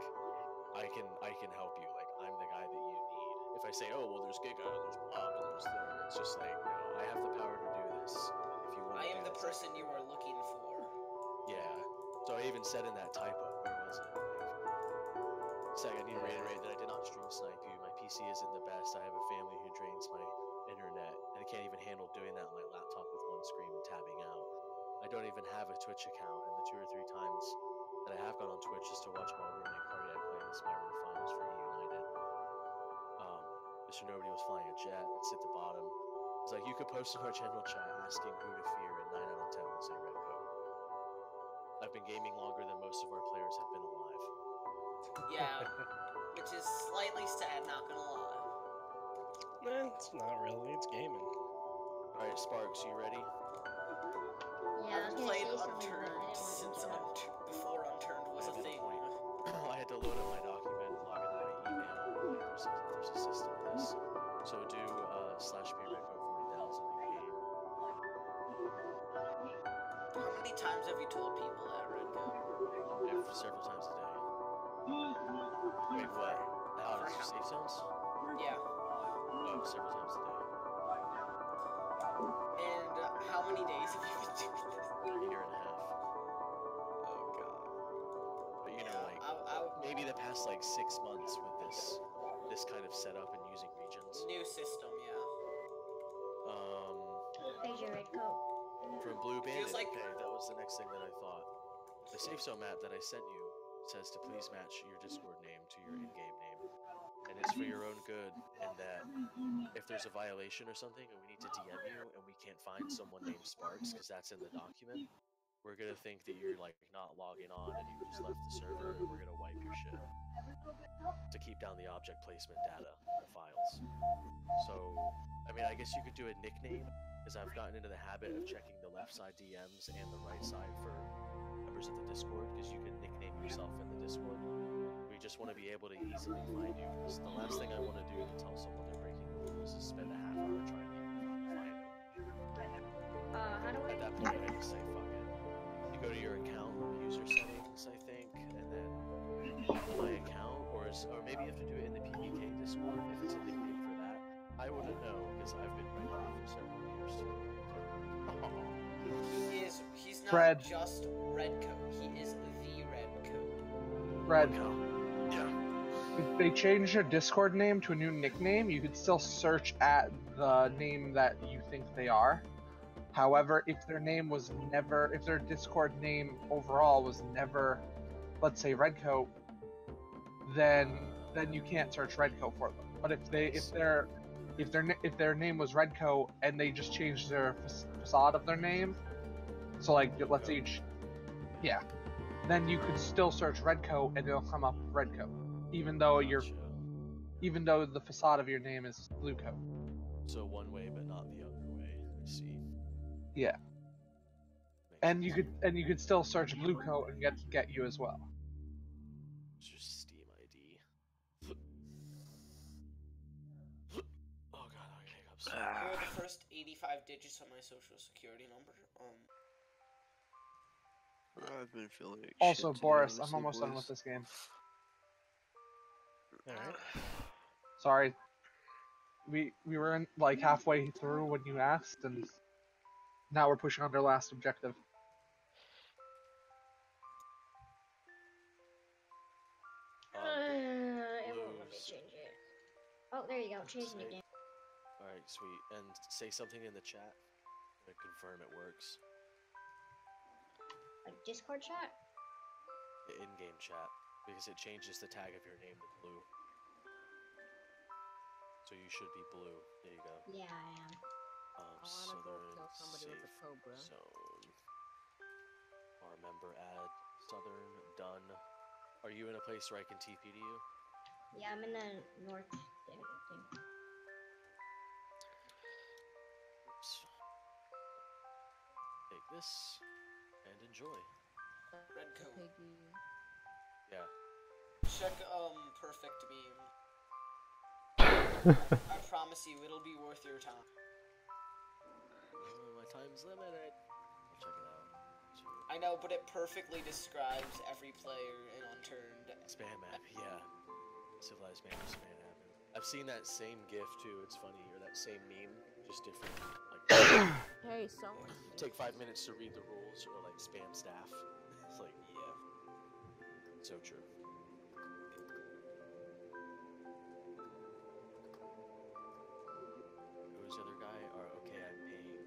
I can help you. Like, I'm the guy that you need. If I say, oh well, there's Giga, there's Bob, and there's there, it's just like, no, I have the power to do this. If you want. I am the person you are looking for. Yeah. So I even said in that typo, where was it? Like, I need to reiterate that I did not stream snipe you. My PC isn't the best. I have a family who drains my internet, and I can't even handle doing that on my laptop with one screen and tabbing out. I don't even have a Twitch account, and the 2 or 3 times that I have gone on Twitch is to watch my roommate Cardiac play in the Spyro Finals for United. Mr. Nobody was flying a jet. It's at the bottom. It's like, you could post in our general chat asking who to fear, and 9 out of 10 will say Red Coat. I've been gaming longer than most of our players have been alive. Yeah, which is slightly sad, not gonna lie. Nah, it's not really. It's gaming. Alright, Sparks, you ready? Yeah, I was I've gonna played say something, but I Unturned didn't since want to. before Unturned was a thing. I had to load up my document, log into my email. Like, there's a system to this. So do /PRedCode 40,000 in game. How many times have you told people that, Red Coat? Several times a day. Wait, what? Out of safe zones? Yeah. Oh, several times a day. And how many days have you been doing this? A year and a half. Oh god. But you know, like, maybe the past like 6 months with this kind of setup and using regions. New system, yeah. There's your Red Coat. From Blue Bandit. like- Okay, that was the next thing that I thought. The safe zone map that I sent you says to please match your Discord name to your in-game name. And it's for your own good, and that if there's a violation or something and we need to DM you and we can't find someone named Sparks because that's in the document, we're gonna think that you're like not logging on and you just left the server, and we're gonna wipe your shit to keep down the object placement data in the files. So, I mean, I guess you could do a nickname, because I've gotten into the habit of checking the left side DMs and the right side for members of the Discord, because you can nickname yourself in the Discord. We just want to be able to easily find you, because the last thing I want to do to tell someone they're breaking the rules is spend a half hour trying to find them. How do At that point, I just say, fuck it. You go to your account, user settings, I think, and then my account, or maybe you have to do it in the PPK Discord if it's a nickname for that. I wouldn't know, because I've been Red Coat for several years. He's not Fred. just Red Coat, he is the Red Coat. Red, Yeah. if they changed your Discord name to a new nickname, you could still search at the name that you think they are. However, if their Discord name overall was never, let's say, Redcoat, then you can't search Redcoat for them. But if their name was Redcoat and they just changed their facade of their name, so like let's say, then you could still search Redcoat and it'll come up Redcoat, even though the facade of your name is Bluecoat. So one way, but not the other way. I see. Yeah. And you could still search Bluecoat and get you as well. Just Steam ID. Oh god, I get hiccups. Here are the first 85 digits of my social security number. I've been feeling like Also, shit Boris, today, I'm almost done boys. with this game. Alright. Sorry. We were in like halfway through when you asked, and now we're pushing on their last objective. It won't let me change it. Oh, there you go. Changing it again. Alright, sweet. And say something in the chat to confirm it works. Like Discord chat? The in-game chat. Because it changes the tag of your name to blue. So you should be blue. There you go. Yeah, I am. I wanna go Southern kill somebody with a cobra. zone. Or remember add Southern done. Are you in a place where I can TP to you? Yeah, I'm in the north thing. Oops. Take this and enjoy. Red coat. Piggy. Yeah. Check perfect beam. I promise you, it'll be worth your time. Oh, my time's limited. I'll check it out. I know, but it perfectly describes every player in Unturned. Spam app, yeah. Civilized man or spam app. I've seen that same GIF too. It's funny, or that same meme, just different. Like, Hey, someone. take 5 minutes to read the rules, or like spam staff. It's like, Yeah. so true. Who's the other guy? Or okay, I'm paying.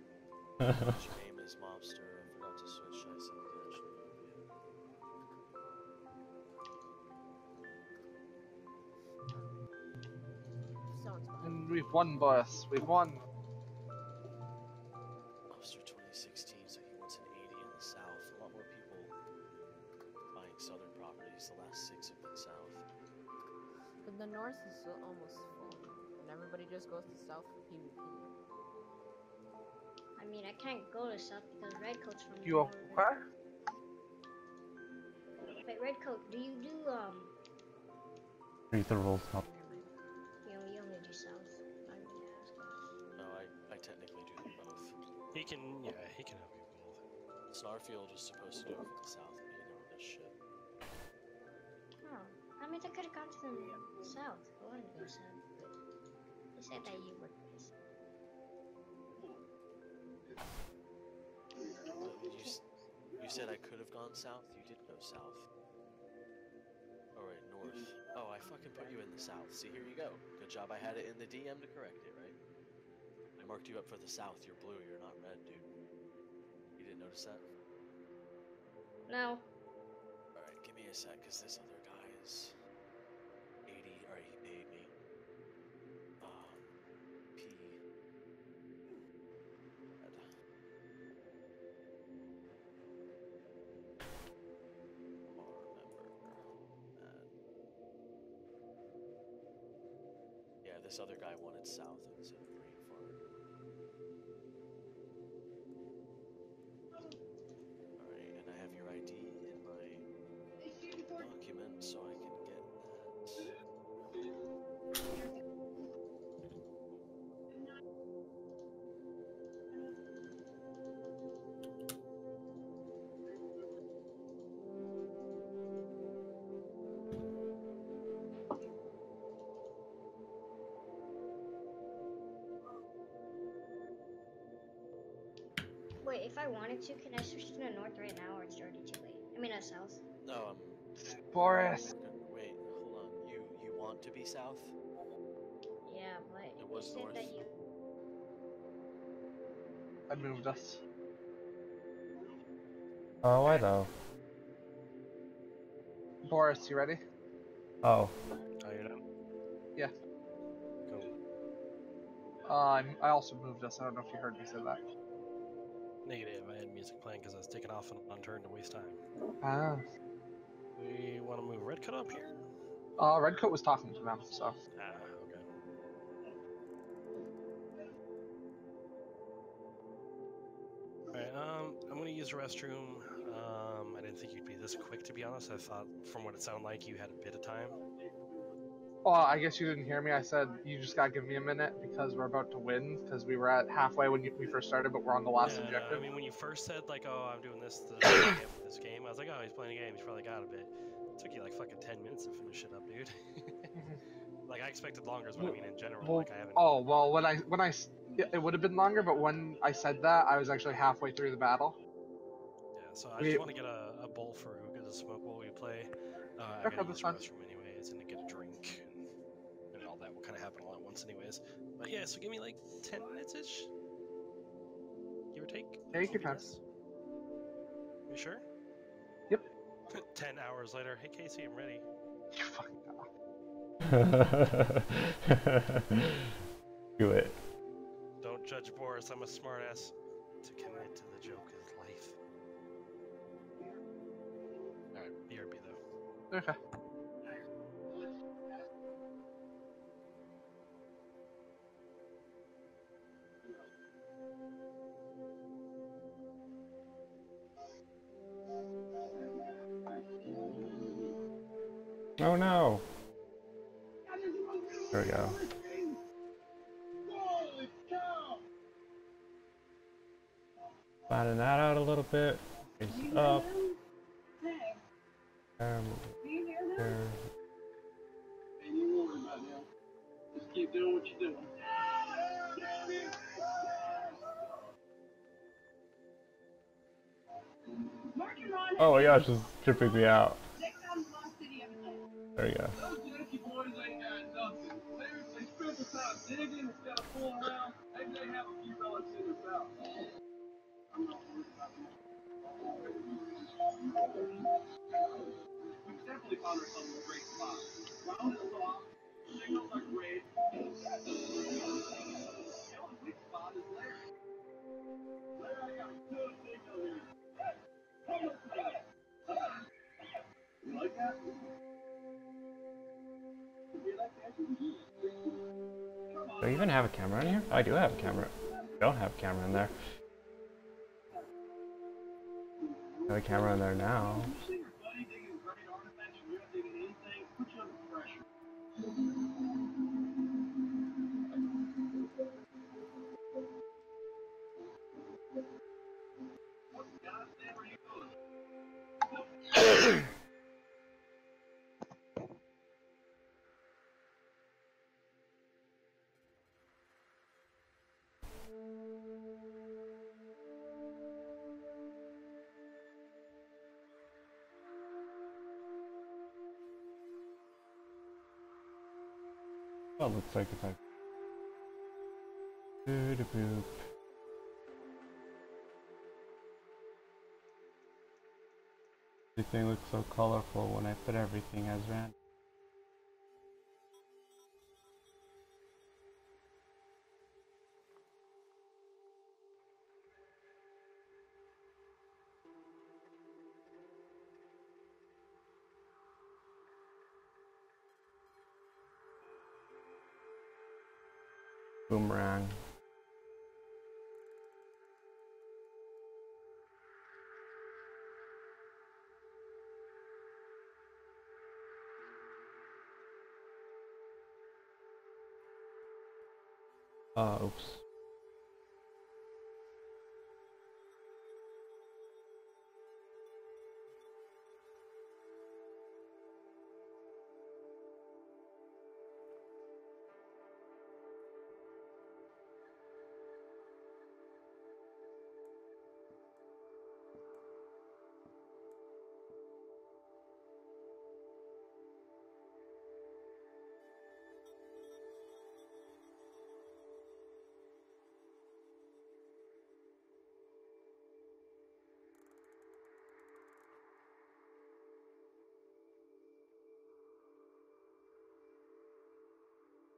Your name is Mobster. I forgot to switch. I said dash. Someone's behind. And we've won, boss. We've won. Mobster 2016, so he wants an 80 in the south. A lot more people buying southern properties. The last 6 have been south. But the north is still almost full, and everybody just goes to south for PvP. I mean, I can't go to south because Redcoat's from You northern. okay? Wait, Redcoat, do you do Read the rules up. you only do south? I'm gonna ask. No, I technically do them both. He can help you both. Snarfield was supposed to do it for the south, but he never does shit. Oh, I mean, I could have gone to the south. I wanted to go south, but you said that you would. You said I could have gone south? You did go south. Alright, north. Oh, I fucking put you in the south. See, here you go. Good job I had it in the DM to correct it, right? I marked you up for the south. You're blue, you're not red, dude. You didn't notice that? No. Alright, give me a sec, because this other guy is 80. Alright, he paid me. P. Red. Yeah, this other guy wanted south instead of green farm. Alright, and I have your ID in my document so I can get that. Wait, if I wanted to, can I switch to the north right now, or it's already too late? I mean, south. No, Boris. wait, hold on. You want to be south? Yeah, but It you was said north. that you. I moved us. Oh, why though? Boris, you ready? Oh. Are you know? Yeah. Go. I also moved us. I don't know if you heard me say that. Negative. I had music playing because I was taking off and unturned to waste time. Ah. We want to move Redcoat up here? Redcoat was talking to them, so. Ah, okay. Alright, I'm gonna use the restroom. I didn't think you'd be this quick, to be honest. I thought, from what it sounded like, you had a bit of time. Well, I guess you didn't hear me. I said you just gotta give me a minute because we're about to win. Because we were at halfway when we first started, but we're on the last objective. I mean, when you first said, like, oh, I'm doing this for this game, I was like, oh, he's playing a game. He's probably got a bit. It took you, like, fucking 10 minutes to finish it up, dude. Like, I expected longer is what I mean in general. Well, like, I haven't... oh, well, it would have been longer, but when I said that, I was actually halfway through the battle. Yeah, so I just want to get a bowl for who gets a smoke while we play. I gotta use the restroom anyways, and to get a drink and all that will kind of happen all at once anyways. But yeah, so give me like 10 minutes-ish. Give or take. Take your time. You sure? Yep. 10 hours later. Hey Casey, I'm ready. You fucking Do it. Don't judge Boris, I'm a smartass. To commit to the joke is life. Alright, BRB though. Okay. Oh no! There we go. Flattening that out a little bit. Face up. There. Just keep doing what you're doing. Oh my gosh, it's tripping me out. There we go. Those Yankee boys ain't got nothing. They spent the time digging instead of fooling around. Maybe they have a few dollars in their belt. I'm not worried about them. We've definitely found ourselves in a great spot. Ground is off. Signals are great. The only weak spot is Larry. Larry, I got a good signal here. Hey, look at that. You like that? Do I even have a camera in here? I do have a camera. I don't have a camera in there. I have a camera in there now. Oh, looks like if I boop. Everything looks so colorful when I put everything as random. Boomerang. Oops.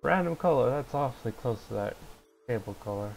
Random color, that's awfully close to that table color.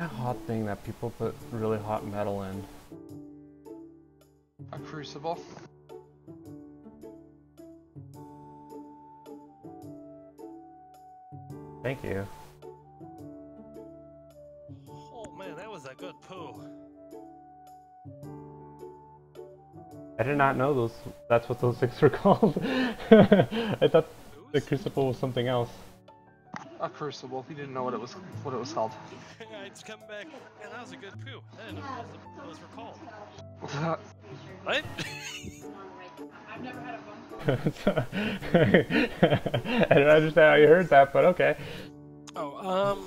A hot thing that people put really hot metal in. A crucible. Thank you. Oh man, that was a good poo. I did not know those. That's what those things were called. I thought the crucible was something else. A crucible. He didn't know what it was called. I just come back, and that was a good poo. I didn't know what those were called. What? I don't understand how you heard that, but okay. Oh,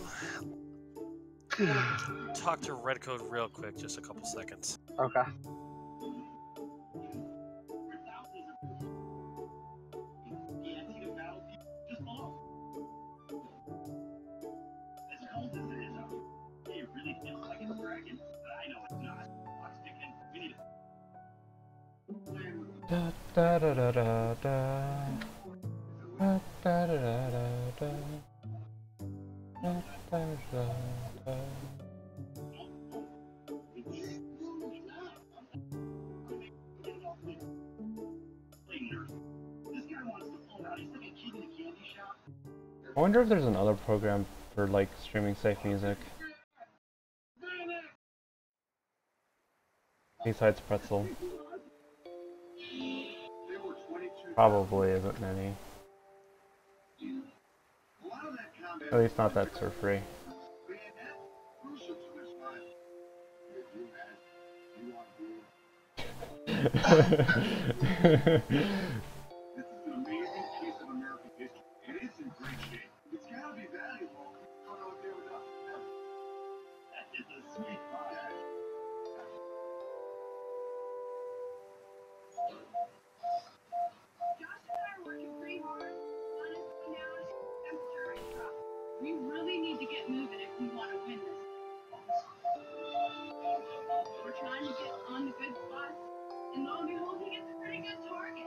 talk to Redcode real quick, just a couple seconds. Okay. Da da da da da da. Da da da da da. Da da da da. I wonder if there's another program for like streaming safe music besides Pretzel. Probably isn't many. At least not that are free. We really need to get moving if we want to win this. We're trying to get on the good spots, and lo and behold, he gets a pretty good target.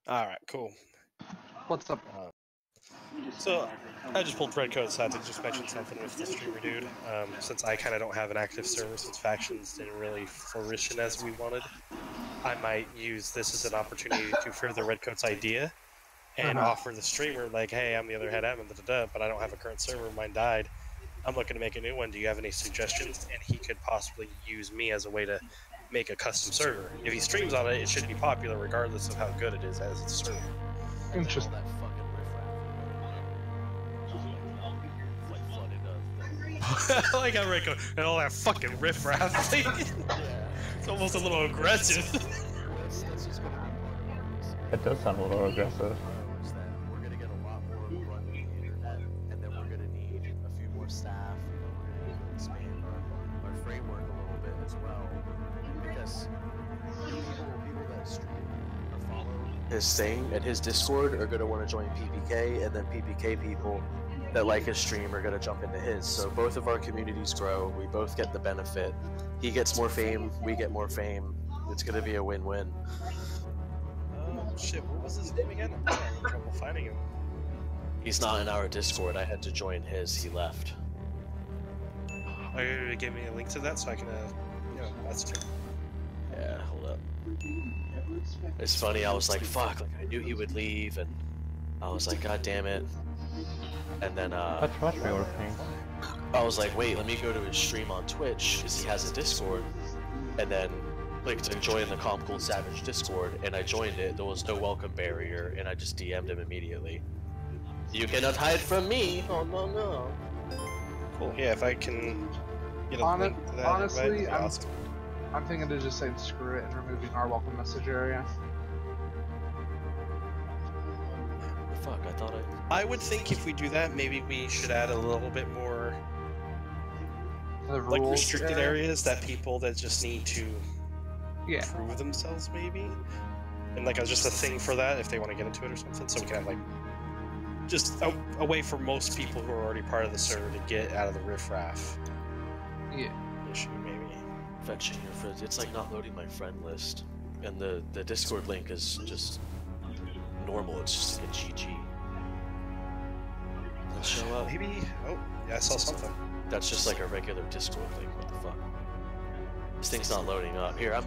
Alright, cool. What's up? So, I just pulled Redcode aside to just mention something with the streamer dude. Since I kind of don't have an active server, since factions didn't really flourish as we wanted. I might use this as an opportunity to further Redcoat's idea and offer the streamer, like, hey, I'm the other head admin, but I don't have a current server, mine died. I'm looking to make a new one. Do you have any suggestions? And he could possibly use me as a way to make a custom server. If he streams on it, it should be popular regardless of how good it is as a server. Interesting. I got Rico and all that fucking riffraff thing. It's almost a little aggressive. It does sound a little aggressive. We're gonna get a lot more running the internet, and then we're gonna need a few more staff. We're gonna expand our framework a little bit as well, because people that stream or follow his thing and his Discord are gonna want to join PPK, and then PPK people that like his stream are gonna jump into his. So both of our communities grow. We both get the benefit. He gets more fame. We get more fame. It's gonna be a win-win. Shit, what was his name again? I'm having trouble finding him. He's not in our Discord. I had to join his. He left. Are you gonna give me a link to that so I can, message him? Yeah, hold up. It's funny. I was like, fuck. Like I knew he would leave, and I was like, god damn it. And then That's much more thing. I was like, wait, let me go to his stream on Twitch because he has a Discord, and then clicked to join the Calm Cool Savage Discord, and I joined it. There was no welcome barrier, and I just DM'd him immediately. You cannot hide from me! Oh no. Cool. Yeah, if I can get a link to that, honestly, awesome. I'm thinking of just saying screw it and removing our welcome message area. Fuck, I thought I would think if we do that, maybe we should add a little bit more like restricted areas that people that just need to prove themselves, maybe, and like just a thing for that if they want to get into it or something, so we can have like just a way for most people who are already part of the server to get out of the riffraff issue, maybe. fetching your friends. It's like not loading my friend list, and the Discord link is just normal. It's just like a GG. Let's show up. Maybe. Oh, yeah, I saw something. That's just like a regular Discord link. What the fuck? This thing's not loading up. Here,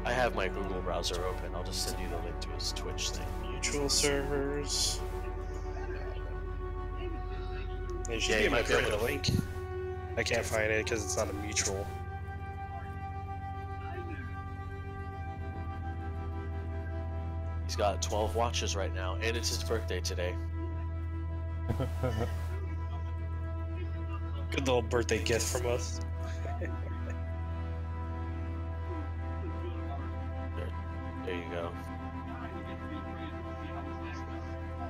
I have my Google browser open. I'll just send you the link to his Twitch thing. Mutual servers. There should be my permanent link. I can't find it because it's not a mutual. He's got 12 watches right now, and it's his birthday today. Good little birthday gift from us. There you go.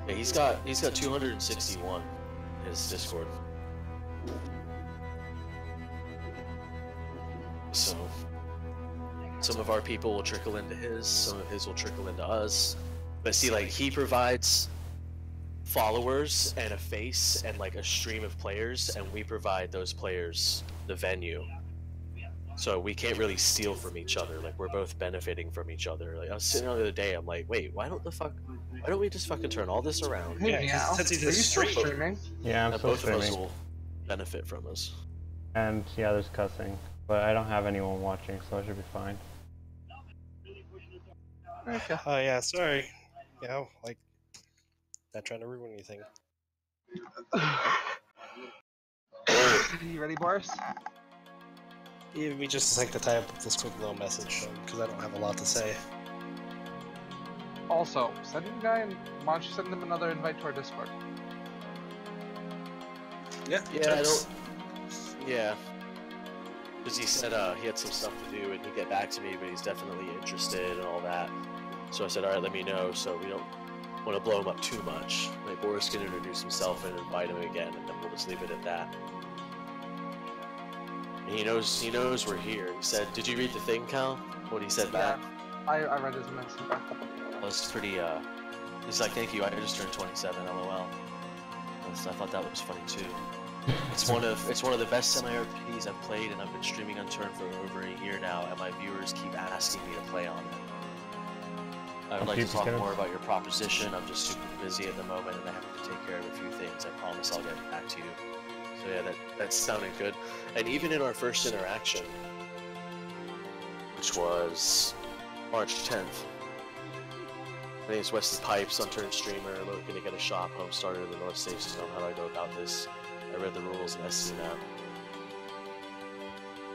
Yeah, he's got 261 in his Discord. So some of our people will trickle into his, some of his will trickle into us. But see, like, he provides followers and a face and like a stream of players, and we provide those players the venue. So we can't really steal from each other. Like, we're both benefiting from each other. Like, I was sitting the other day, I'm like, wait, why don't we just fucking turn all this around? Yeah, since he's streaming. Yeah, I'm still both streaming. of us will benefit from us. And yeah, there's cussing, but I don't have anyone watching, so I should be fine. Okay. Oh yeah, sorry. Yeah, like, not trying to ruin anything. You ready, Boris? Yeah, we just like to tie up this quick little message because I don't have a lot to say. Also, send the guy and why don't you send them another invite to our Discord? Yeah. Yeah. Because he said he had some stuff to do and he'd get back to me, but he's definitely interested and all that. So I said, alright, let me know, so we don't want to blow him up too much. Like, Boris can introduce himself and invite him again, and then we'll just leave it at that. And he knows we're here. He said, did you read the thing, Cal? What he said back? I read his message back. That was pretty, he's like, thank you, I just turned 27, lol. I thought that was funny too. It's one of the best semi-RPGs I've played, and I've been streaming Unturned for over a year now, and my viewers keep asking me to play on it. I'd like to talk more about your proposition. I'm just super busy at the moment, and I have to take care of a few things. I promise I'll get back to you. So yeah, that sounded good. And even in our first interaction, which was March 10th. My name's Wesley Pipes, unturned streamer, looking to get a shop home started in the North Safe Zone. How do I go about this? I read the rules in SCNAP.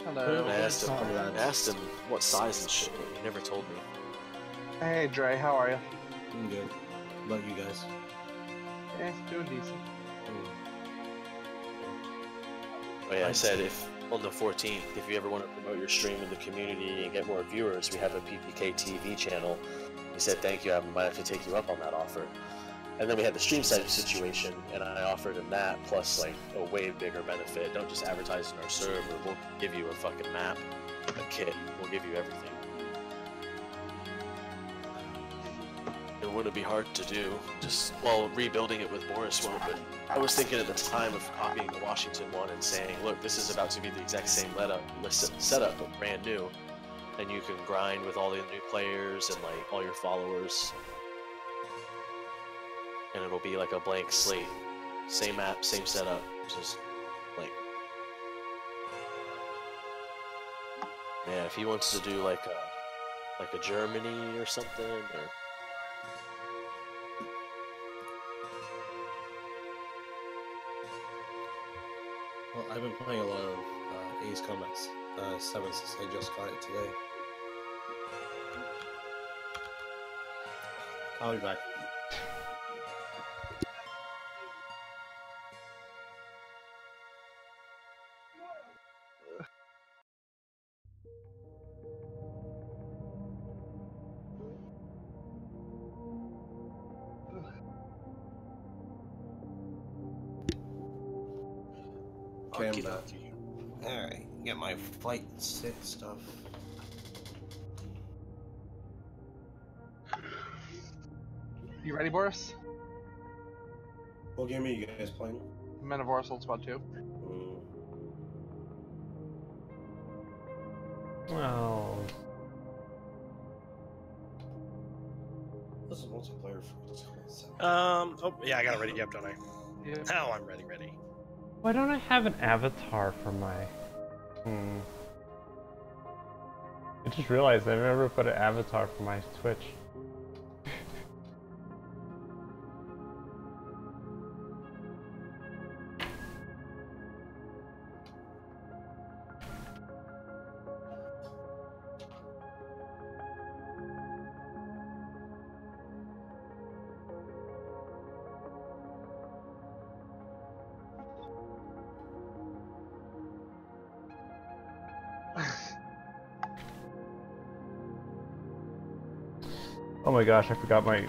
Hello. I asked him what size and shit, but he never told me. Hey Dre, how are you? I'm good. How about you guys? Yeah, doing decent. Oh yeah, I said if on the 14th, if you ever want to promote your stream in the community and get more viewers, we have a PPK TV channel. He said thank you, I might have to take you up on that offer. And then we had the stream site situation, and I offered him that, plus like a way bigger benefit. Don't just advertise in our server, we'll give you a fucking map, a kit, we'll give you everything. It wouldn't be hard to do, just, well, rebuilding it with Boris won't, but I was thinking at the time of copying the Washington one and saying, look, this is about to be the exact same setup, but brand new, and you can grind with all the new players and like all your followers, and it'll be like a blank slate, same map, same setup, just like, yeah, if he wants to do like a Germany or something, or Well, I've been playing a lot of Ace Combat 7 since I just got it today. I'll be back. Okay, I'm back. Alright, get my flight sit stuff. You ready, Boris? What game are you guys playing? Men of Warsaw Squad 2. Well, This is multiplayer for Oh, yeah, I got it ready up, don't I? Yeah. Now I'm ready. why don't I have an avatar for my... I just realized I never put an avatar for my Twitch. Oh my gosh, I forgot my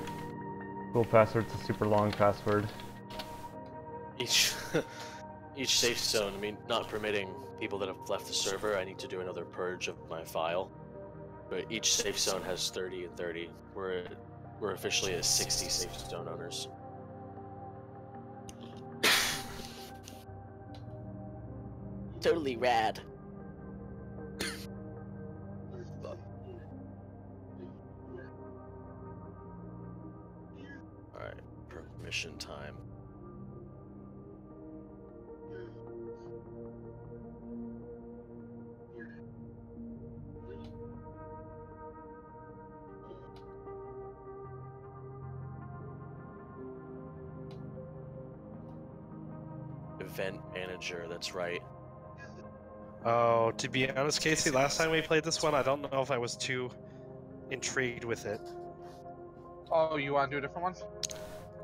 cool password. It's a super long password. each safe zone, I mean, not permitting people that have left the server, I need to do another purge of my file. But each safe zone has 30 and 30. We're officially at 60 safe zone owners. Totally rad. Alright, permission time. Event manager, that's right. Oh, to be honest, Casey, last time we played this one, I don't know if I was too intrigued with it. Oh, you want to do a different one?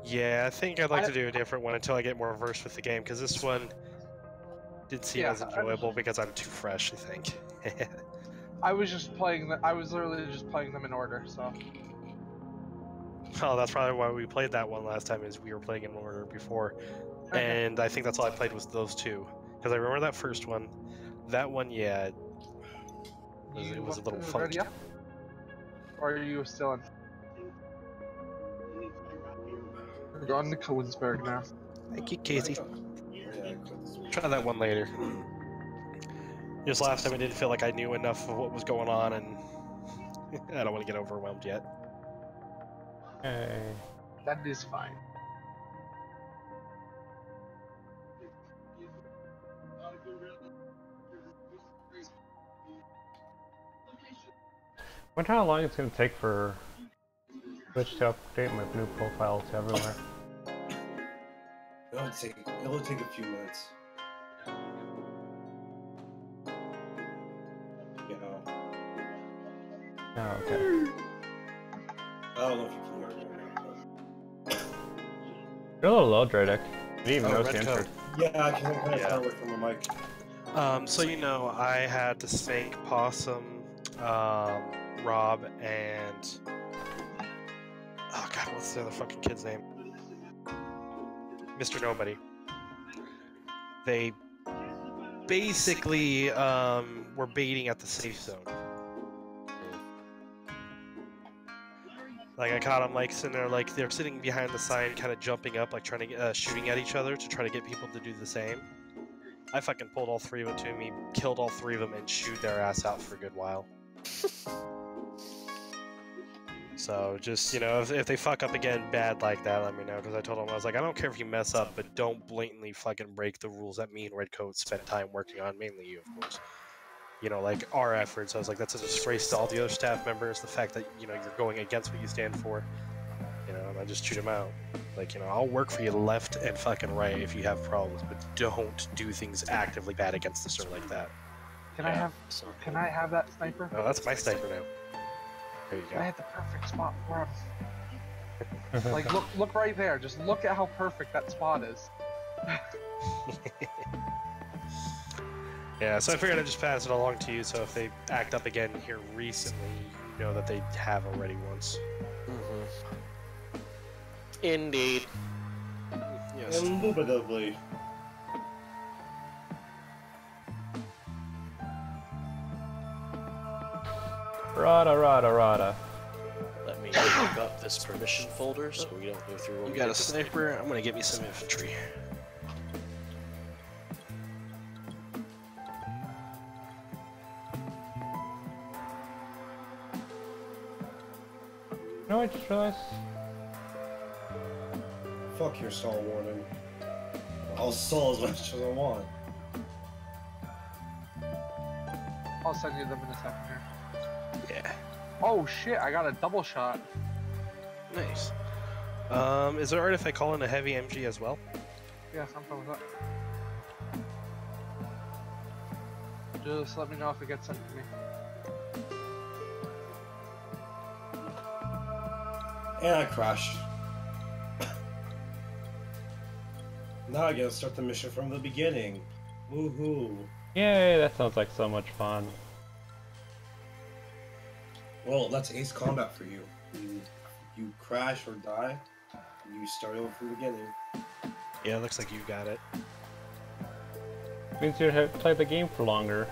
Yeah, I think I'd like to do a different one until I get more versed with the game, because this one didn't seem as enjoyable because I'm too fresh, I think. I was just playing I was literally just playing them in order, so. Oh, that's probably why we played that one last time, is we were playing in order before. Okay. And I think that's all I played was those two. Because I remember that first one. That one, yeah, it was a little funky. Or are you still in? We're going to Coensburg now. Thank you, Casey. Try that one later. Just last time I didn't feel like I knew enough of what was going on, and I don't want to get overwhelmed yet. Hey. That is fine. Wonder how long it's gonna take for Twitch to update my new profile to everywhere. It'll take a few minutes. You know. Oh, okay. I don't know if you can hear me. You're a little low, Dradek. You didn't even Oh, notice red you coat. entered. Yeah, I can kind of Yeah. far away from the mic. So you know, I had to Snake, Possum, Rob, and oh god, what's the other fucking kid's name? Mr. Nobody. They basically were baiting at the safe zone. Like I caught them like sitting there, like they're sitting behind the sign, kind of jumping up, like trying to shooting at each other to try to get people to do the same. I fucking pulled all three of them to me, killed all three of them, and chewed their ass out for a good while. So just, you know, if they fuck up again bad like that, let me know, because I told them, I was like, I don't care if you mess up, but don't blatantly fucking break the rules that me and Redcoat spent time working on, mainly you, of course. You know, like, our efforts. I was like, that's a disgrace to all the other staff members, the fact that, you know, you're going against what you stand for. You know, and I just chewed them out. Like, you know, I'll work for you left and fucking right if you have problems, but don't do things actively bad against us or like that. Can I have that sniper? Oh, that's my sniper now. There you go. I had the perfect spot for him. Like, look right there. Just look at how perfect that spot is. Yeah, so I figured I'd just pass it along to you, so if they act up again here recently, you know that they have already once. Mm-hmm. Indeed. Yes. Indubitably. Rada. Let me pick up this permission folder so we don't go through. You got a sniper? I'm gonna get me some infantry. You know what I just realized? Fuck your stall warning. I'll stall as much as I want. I'll send you them in a second here. Yeah. Oh shit, I got a double shot. Nice. Is there art if I call in a heavy MG as well? Yes, I'm fine with that. Just let me know if it gets sent to me. And I crashed. Now I gotta start the mission from the beginning. Woohoo. Yay, that sounds like so much fun. Well, that's Ace Combat for you. You crash or die, you start over from the beginning. Yeah, looks like you got it. Means you have to play the game for longer.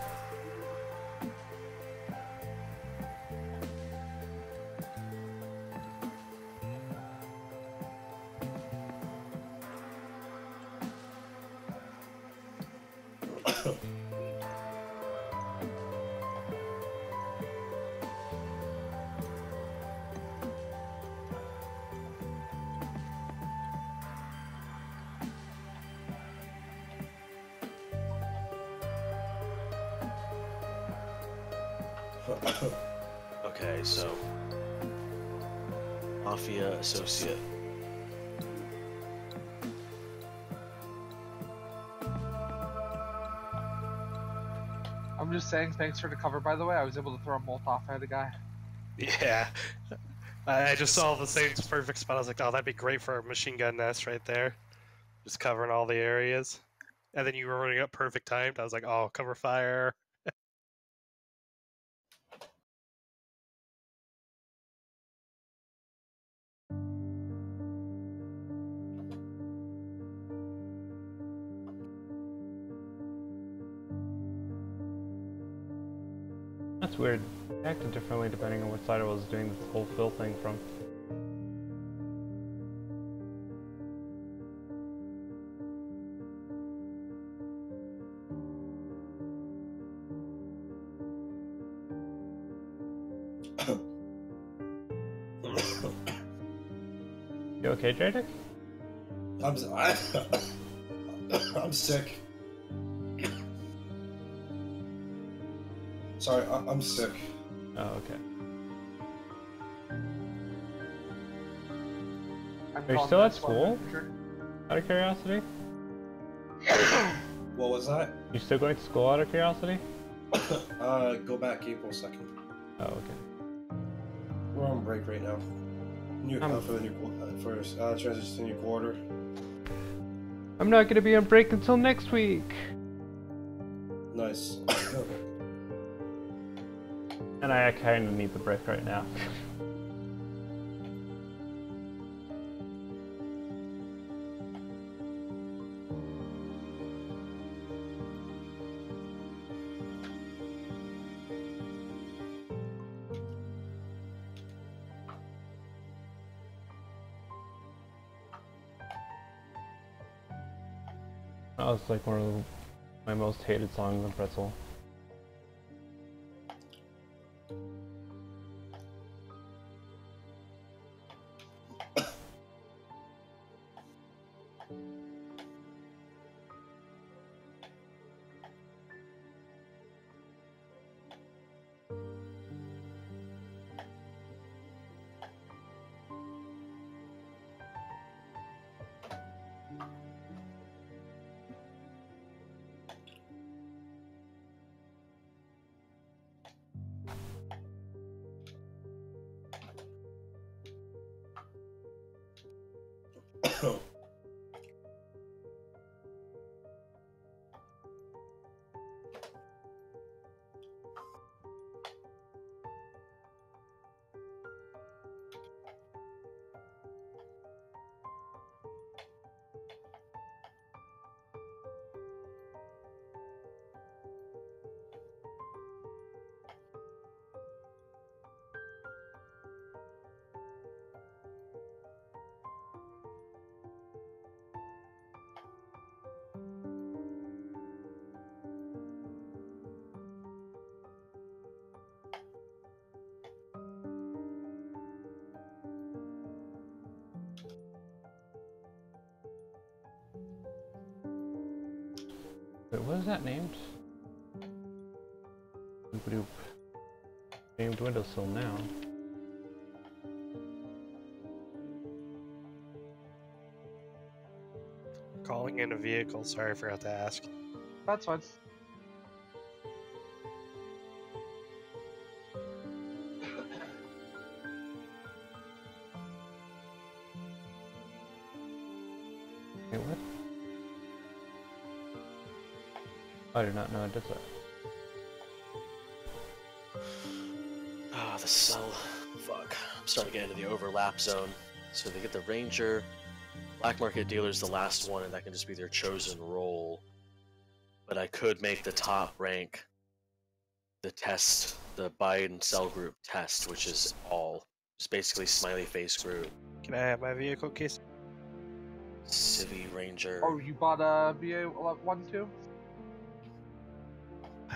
Okay, so Mafia Associate. I'm just saying, thanks for the cover, by the way. I was able to throw a Molotov at a guy. Yeah. I just saw the same perfect spot. I was like, oh, that'd be great for a machine gun nest right there. Just covering all the areas. And then you were running up perfect timed. I was like, oh, cover fire. That's weird. It acted differently depending on which side I was doing this whole fill thing from. You okay, Jadek? I'm sick. Sorry, I'm sick. Oh, okay. Are you still at school? Out of curiosity? What was that? You still going to school out of curiosity? Go back April 2nd. Oh, okay. We're on break right now. For the new transition to new quarter. I'm not gonna be on break until next week. Nice. And I kind of need the break right now. That was like one of my most hated songs in Pretzel. Wait, what is that named? Bloop. Named windowsill now. Calling in a vehicle. Sorry, I forgot to ask. That's fine. Wait, what? I did not know it did that. Ah, the cell. Fuck. I'm starting to get into the overlap zone. So they get the Ranger. Black market dealer's the last one, and that can just be their chosen role. But I could make the top rank the test, the buy and sell group test, which is all. Just basically smiley face group. Can I have my vehicle case? Civvy Ranger. Oh, you bought a BA-1 too?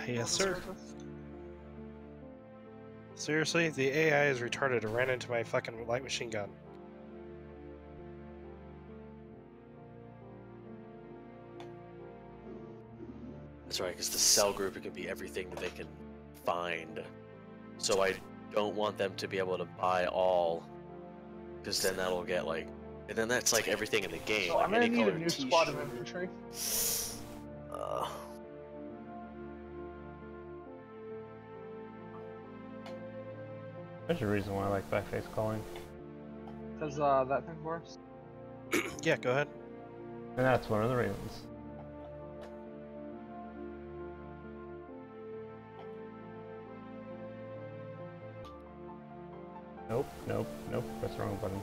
Yes, sir. Seriously, the AI is retarded. It ran into my fucking light machine gun. That's right, because the cell group, it can be everything that they can find. So I don't want them to be able to buy all, because then that'll get like, and then that's like everything in the game. So like I'm gonna any need a color new squad of infantry. There's a reason why I like backface calling. Because that thing works. Yeah, go ahead. And that's one of the reasons. Nope, nope, nope, that's the wrong button.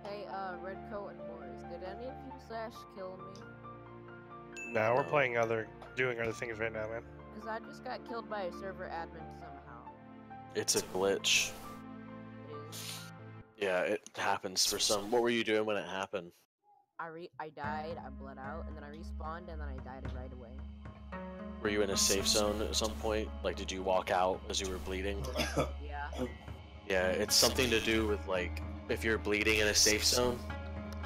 Hey, Redcoat and Morris, did any of you slash kill me? No, we're playing doing other things right now, man. Because I just got killed by a server admin somehow. It's a glitch. Yeah, it happens for some. What were you doing when it happened? I died, I bled out, and then I respawned, and then I died right away. Were you in a safe zone at some point? Like, did you walk out as you were bleeding? Yeah. Yeah, it's something to do with, like, if you're bleeding in a safe zone,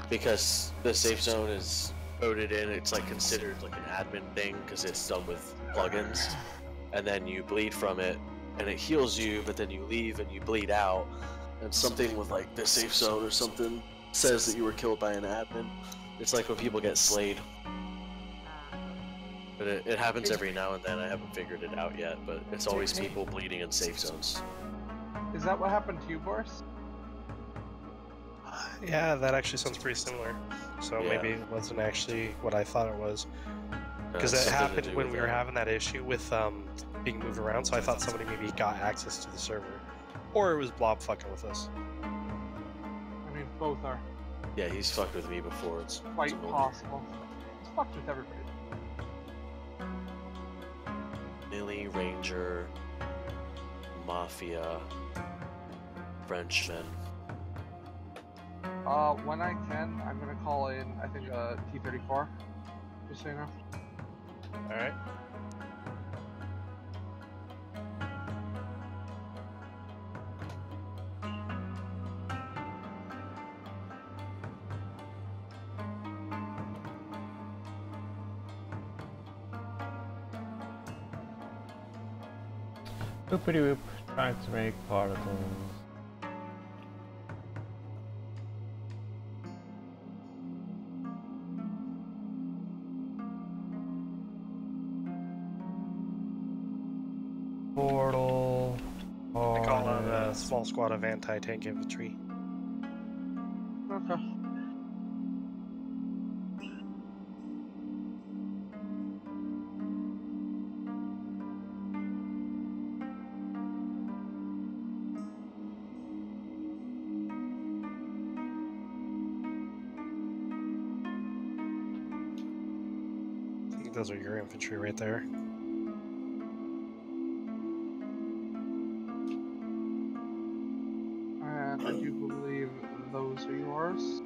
because the safe zone is coded in, it's, like, considered, like, an admin thing, because it's done with plugins, and then you bleed from it, and it heals you, but then you leave and you bleed out, and something with, like, the safe zone or something says that you were killed by an admin. It's like when people get slayed. But it happens every now and then. I haven't figured it out yet, but it's always people bleeding in safe zones. Is that what happened to you, Boris? Yeah, that actually sounds pretty similar. So Yeah. maybe it wasn't actually what I thought it was. Because it's that something to happened do when with we were that. having that issue with being moved around, so I thought somebody maybe got access to the server. Or it was Blob fucking with us. I mean, both are Yeah, he's fucked with me before. It's quite annoying. possible. It's fucked with everybody. Millie, Ranger, Mafia, Frenchman. When I can, I'm gonna call in, I think, T-34. Just so you know. Alright. Whoopity whoop, trying to make particles. Portal. I call on a small squad of anti-tank infantry. Okay. I think those are your infantry right there. And I do believe those are yours.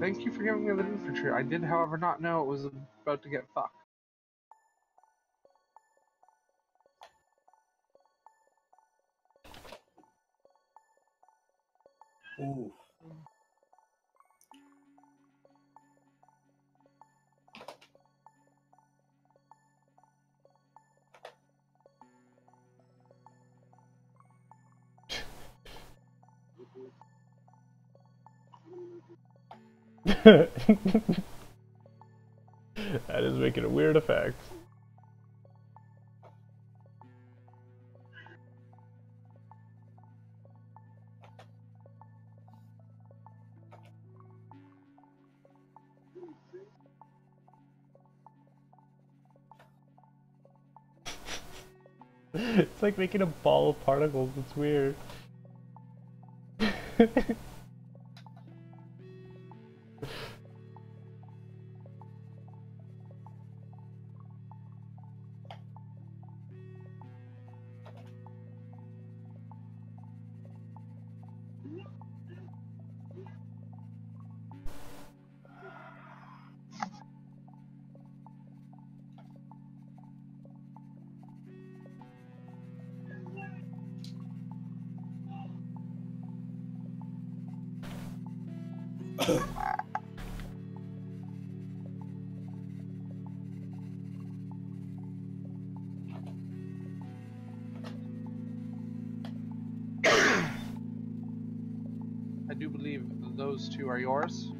Thank you for giving me the infantry. I did, however, not know it was about to get fucked. Ooh. That is making a weird effect. It's like making a ball of particles, it's weird. I do believe those two are yours.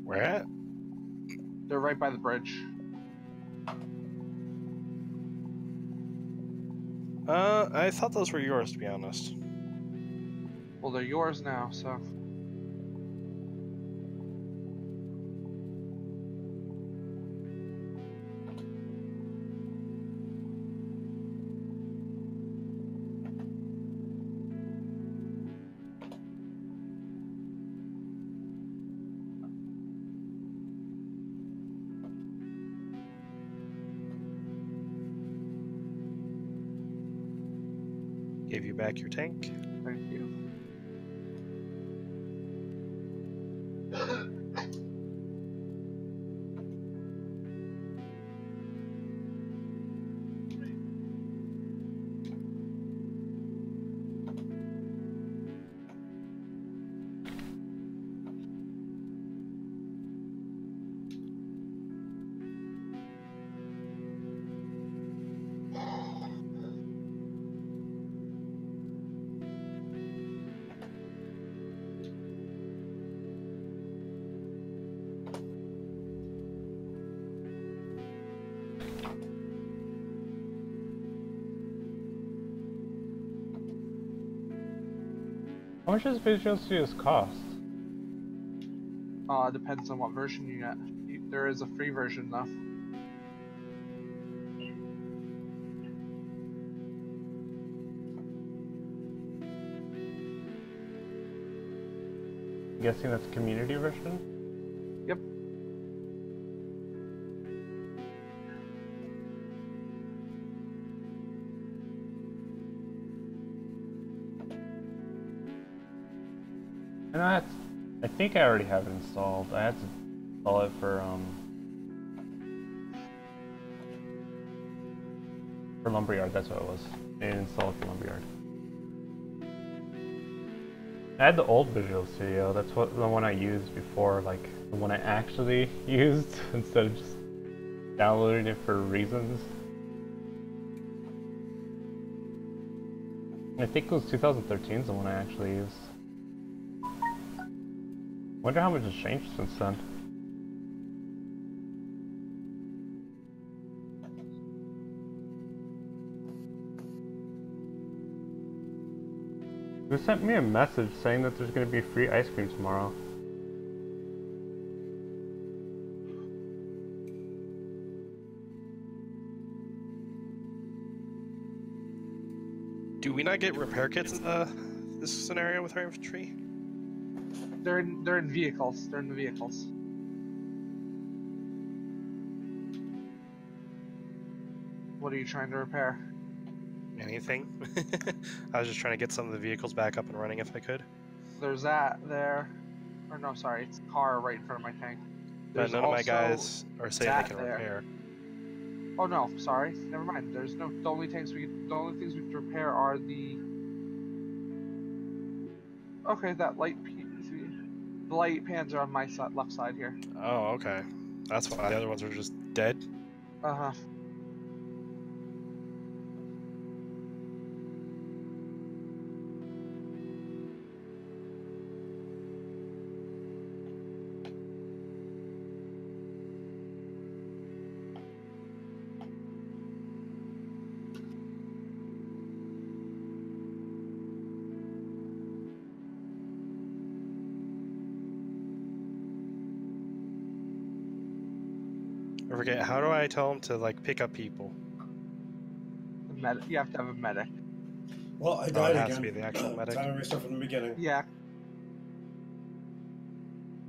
Where at? They're right by the bridge. I thought those were yours, to be honest. Well, they're yours now, so. Give you back your tank. Thank you. How much does Visual Studios cost? Depends on what version you get. There is a free version though. I'm guessing that's community version? Yep. And I think I already have it installed. I had to install it for Lumberyard, that's what it was. I didn't install it for Lumberyard. I had the old Visual Studio, that's what the one I used before, like the one I actually used instead of just downloading it for reasons. I think it was 2013 is the one I actually used. Wonder how much has changed since then. Who sent me a message saying that there's going to be free ice cream tomorrow? Do we not get repair kits in this scenario with our infantry? They're in vehicles. They're in the vehicles. What are you trying to repair? Anything. I was just trying to get some of the vehicles back up and running if I could. There's that there. Or no, sorry, it's a car right in front of my tank. But none of my guys are saying they can there. repair. Oh no, sorry. Never mind. There's no. The only things we can repair are the. Okay, that light. The light pans are on my side, left side here. Oh, okay. That's why the other ones are just dead. Uh huh. I forget, how do I tell them to, like, pick up people? You have to have a medic. Well, I died it has again. to be the actual medic. Time to restart from the beginning. Yeah.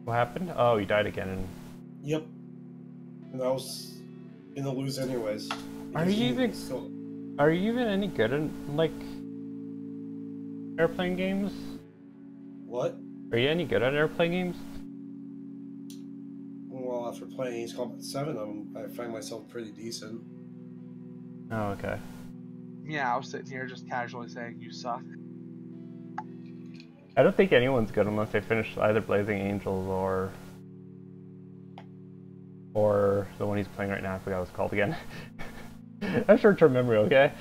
What happened? Oh, you died again. And... Yep. And I was gonna lose anyways. Are you even any good at, like, airplane games? What? Are you any good at airplane games? Well, after playing Ace Combat 7, I find myself pretty decent. Oh, okay. Yeah, I was sitting here just casually saying you suck. I don't think anyone's good unless they finish either Blazing Angels or the one he's playing right now. I forgot what it's called again. I have short-term memory, okay?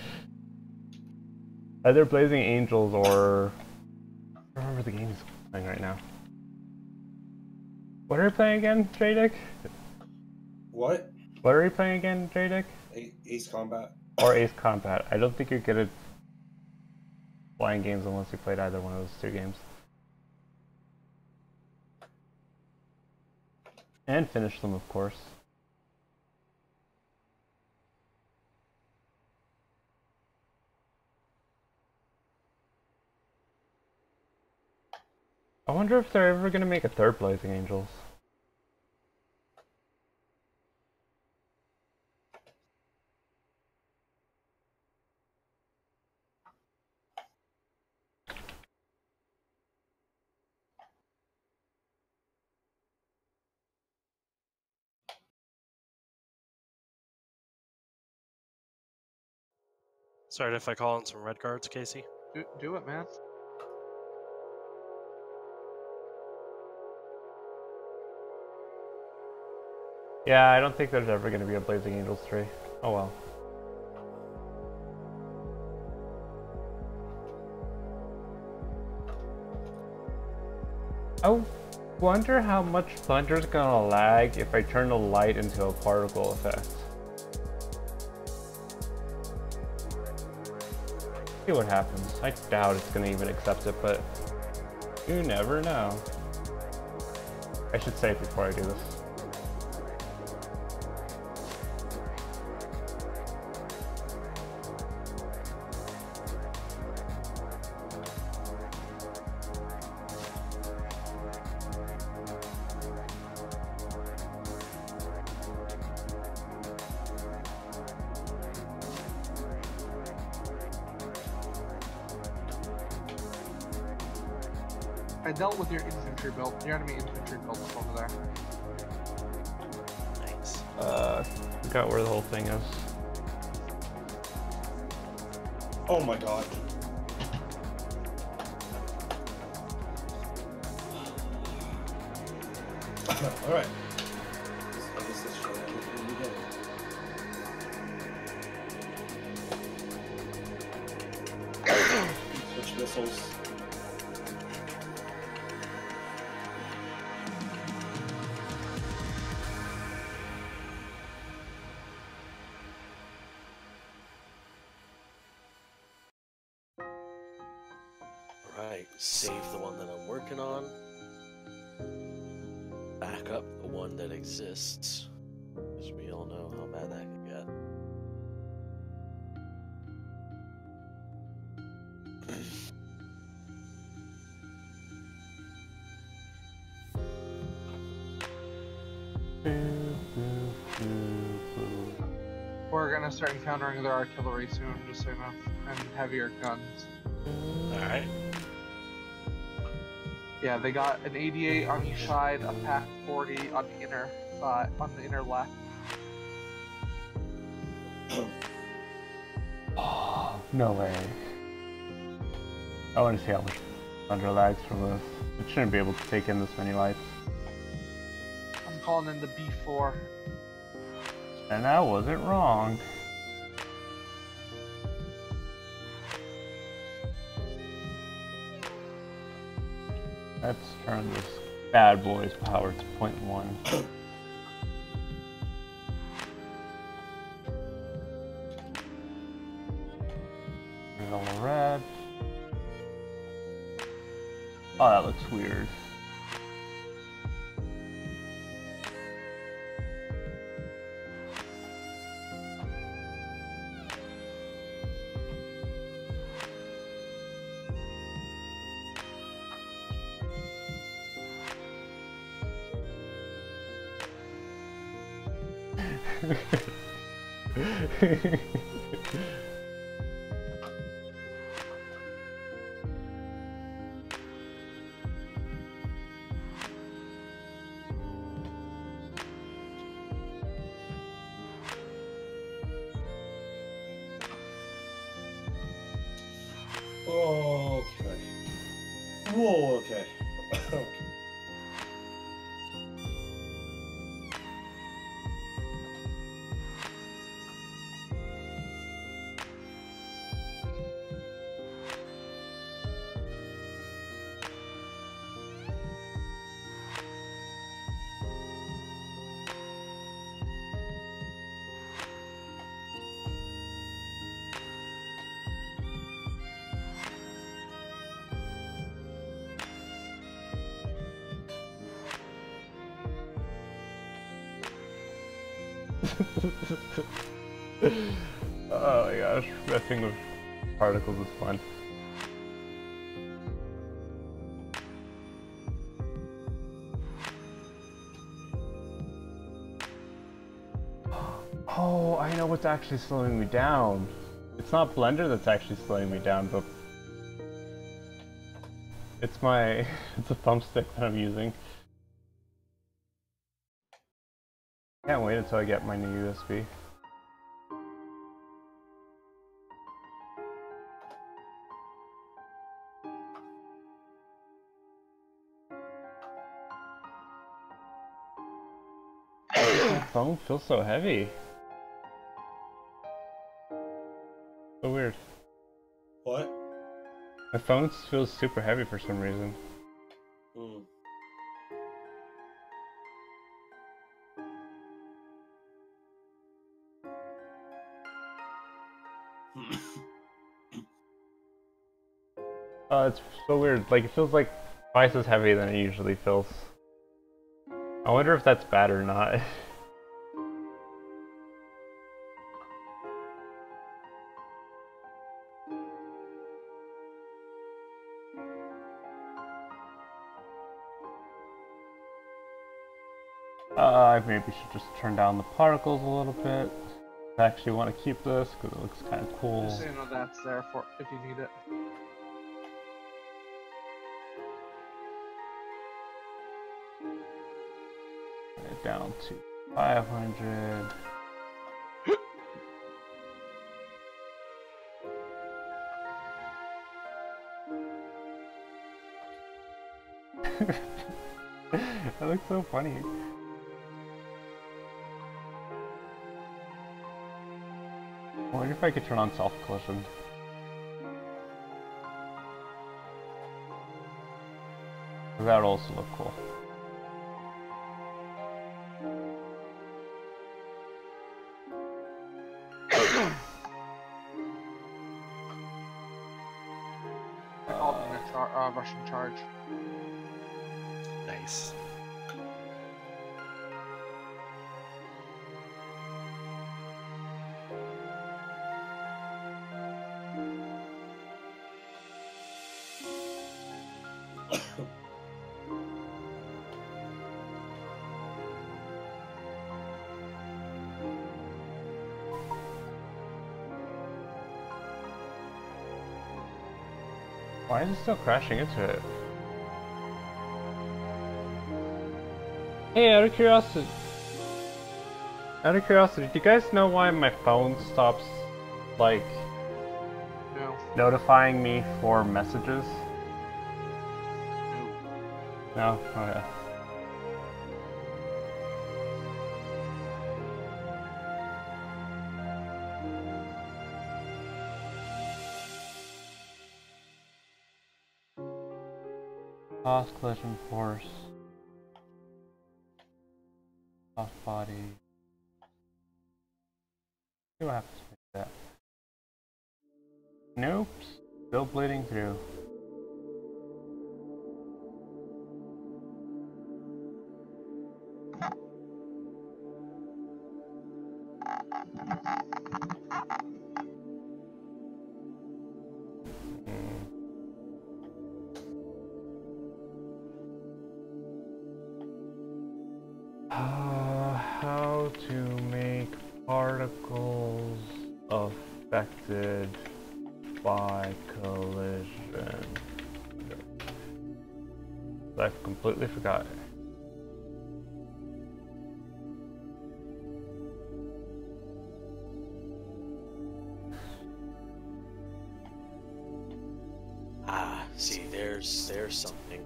Either Blazing Angels or... I don't remember the game he's playing right now. What are you playing again, J-Dick? What? What are you playing again, J-Dick? Ace Combat. Or Ace Combat. I don't think you're good at flying games unless you played either one of those two games. And finish them, of course. I wonder if they're ever gonna make a third Blazing Angels. Sorry if I call in some red cards, Casey. Do it, man. Yeah, I don't think there's ever going to be a Blazing Angels 3. Oh well. I wonder how much Blunder's gonna lag if I turn the light into a particle effect. See what happens. I doubt it's gonna even accept it, but you never know. I should save before I do this. I dealt with your infantry build, your enemy infantry build over there. Nice. Forgot where the whole thing is. Oh my god. Alright. I guess this show will be done. Switch missiles. Right, save the one that I'm working on. Back up the one that exists. Because we all know how bad that can get. We're gonna start encountering their artillery soon, just so you know, and heavier guns. Alright. Yeah, they got an 88 on each side, a PaK 40 on the inner side, on the inner left. Oh, no way. I want to see how much thunder lags from this. It shouldn't be able to take in this many lights. I'm calling in the B4. And I wasn't wrong. Let's turn this bad boy's power to 0.1. There's all the red. Oh, that looks weird. Okay. Whoa, okay. Oh my gosh, messing with particles is fun. Oh, I know what's actually slowing me down. It's not Blender that's actually slowing me down, but it's a thumbstick that I'm using. Can't wait until I get my new USB. My phone feels so heavy. So weird. What? My phone feels super heavy for some reason. Hmm. It's so weird. Like, it feels like twice as heavy than it usually feels. I wonder if that's bad or not. I maybe should just turn down the particles a little bit. I actually want to keep this because it looks kind of cool. Just so you know that's there for if you need it. Turn it down to 500. That looks so funny. I wonder if I could turn on self-collision. That would also look cool. I called in a Russian charge. Nice. Why is it still crashing into it? Hey, out of curiosity, do you guys know why my phone stops, like, notifying me for messages? No? Okay. Soft collision force. Soft body. See what happens with that. Nope. Still bleeding through. How to make particles affected by collision. I completely forgot. Ah, see, there's something.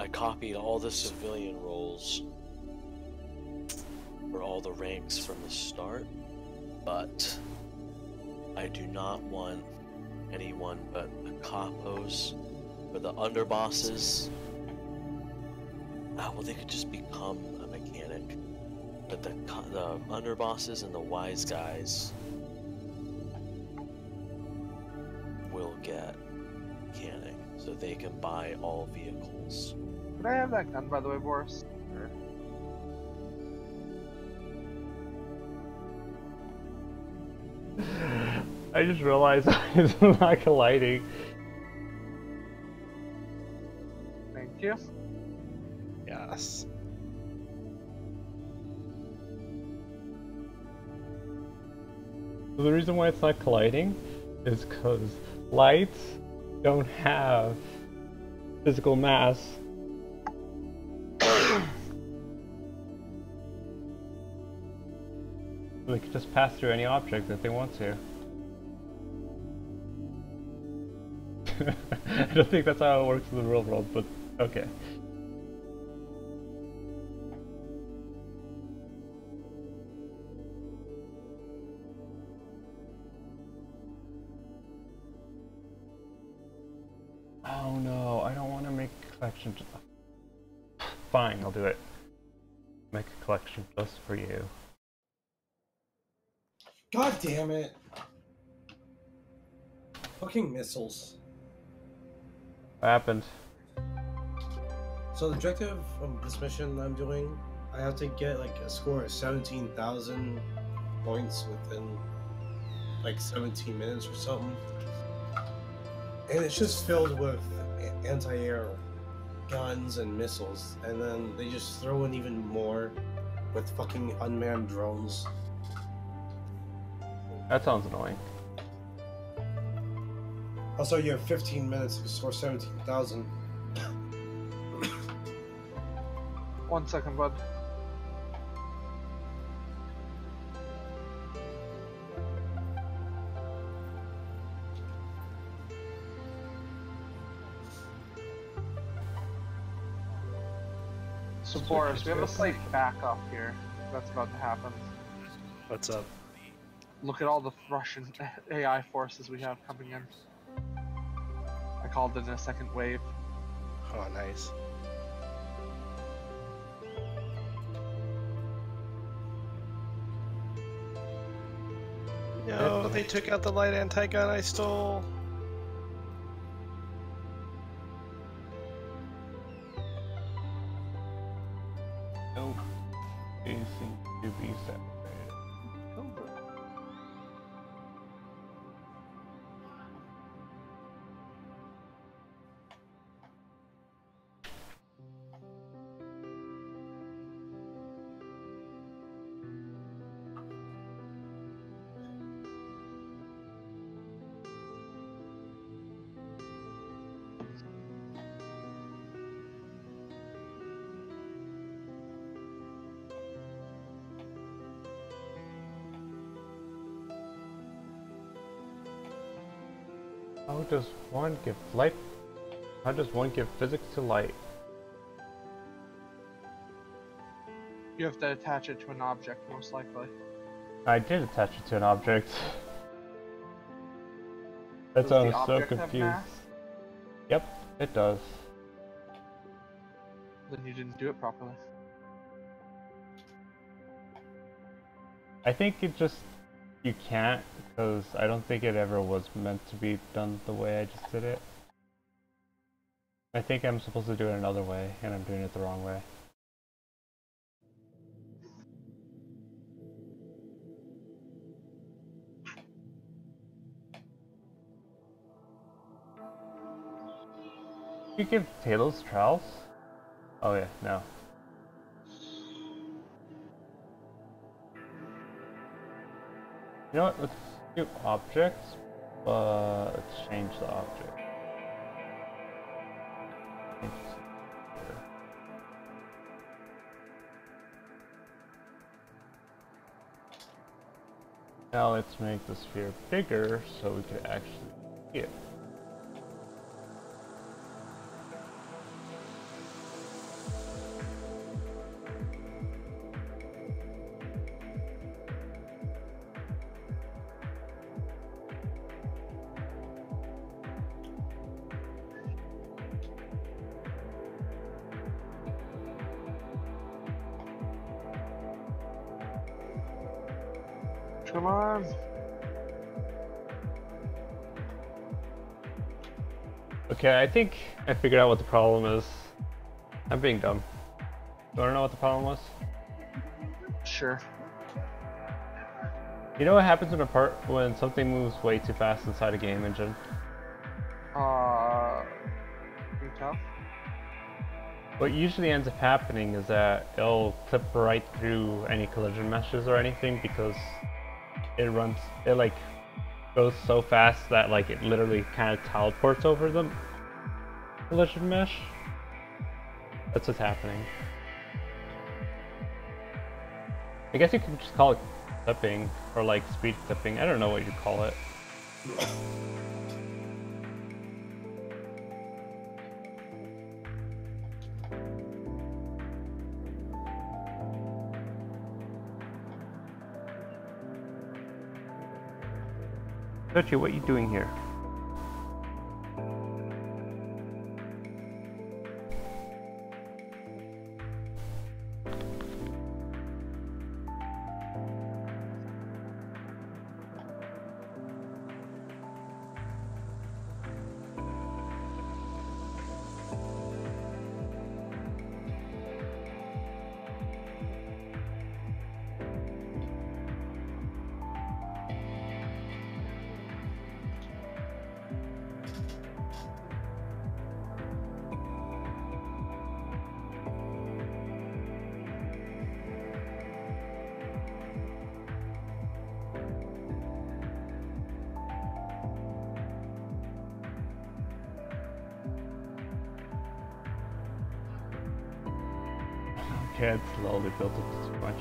I copied all the civilian roles for all the ranks from the start, but I do not want anyone but the capos or the underbosses. Well, they could just become a mechanic, but the underbosses and the wise guys will get mechanic, so they can buy all vehicles. Could I have that gun, by the way, Boris? Or... I just realized it's not colliding. Thank you. Yes. So the reason why it's not colliding is because lights don't have physical mass. They can just pass through any object that they want to. I don't think that's how it works in the real world, but okay. collection. Fine, I'll do it. Make a collection just for you. God damn it. Fucking missiles. What happened? So the objective of this mission I'm doing, I have to get like a score of 17,000 points within like 17 minutes or something. And it's just filled with anti-air guns and missiles, and then they just throw in even more with fucking unmanned drones. That sounds annoying. Also, you have 15 minutes to score 17,000. 1 second, bud. So Boris, we have a slight backup here. That's about to happen. What's up? Look at all the Russian AI forces we have coming in. I called in a second wave. Oh, nice. No, they took out the light anti-gun I stole. Nope. They seem to be separated. How does one give light? How does one give physics to light? You have to attach it to an object, most likely. I did attach it to an object. That's why I was so confused. Yep, it does. Then you didn't do it properly. I think it just... You can't, because I don't think it ever was meant to be done the way I just did it. I think I'm supposed to do it another way, and I'm doing it the wrong way. You give Talos trowels? Oh yeah, no. You know what, let's do objects, but let's change the object. Now let's make the sphere bigger so we can actually see it. Come on. Okay, I think I figured out what the problem is. I'm being dumb. You wanna know what the problem was? Sure. You know what happens when something moves way too fast inside a game engine? Can you tell? What usually ends up happening is that it'll clip right through any collision meshes or anything because it like goes so fast that like it literally kind of teleports over the collision mesh. That's what's happening. I guess you could just call it clipping or like speed clipping. I don't know what you call it. Sochi, what are you doing here? Yeah, it's slowly built up too much.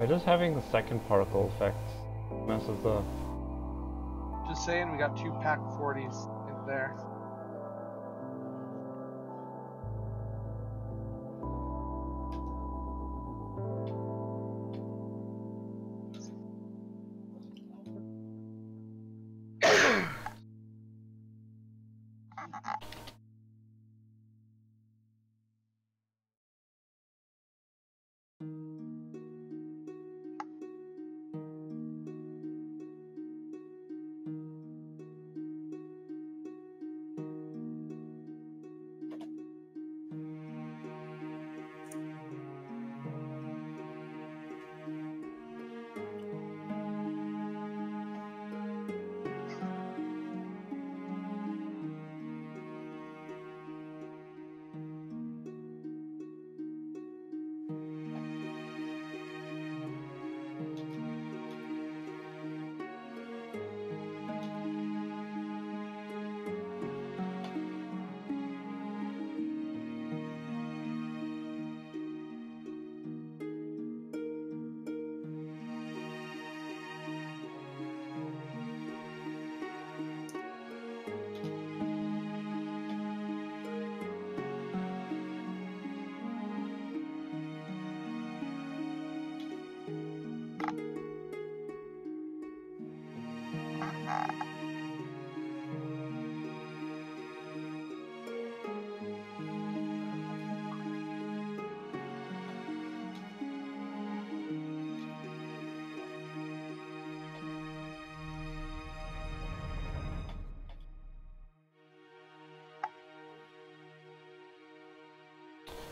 Just having the second particle effect messes up. Just saying, we got 2 pack 40s in there.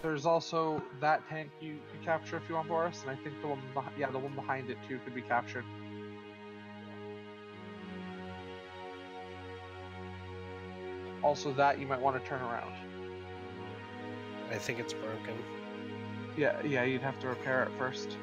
There's also that tank you could capture if you want, Boris, and I think the one, the one behind it too could be captured. Also, that you might want to turn around. I think it's broken. Yeah, you'd have to repair it first.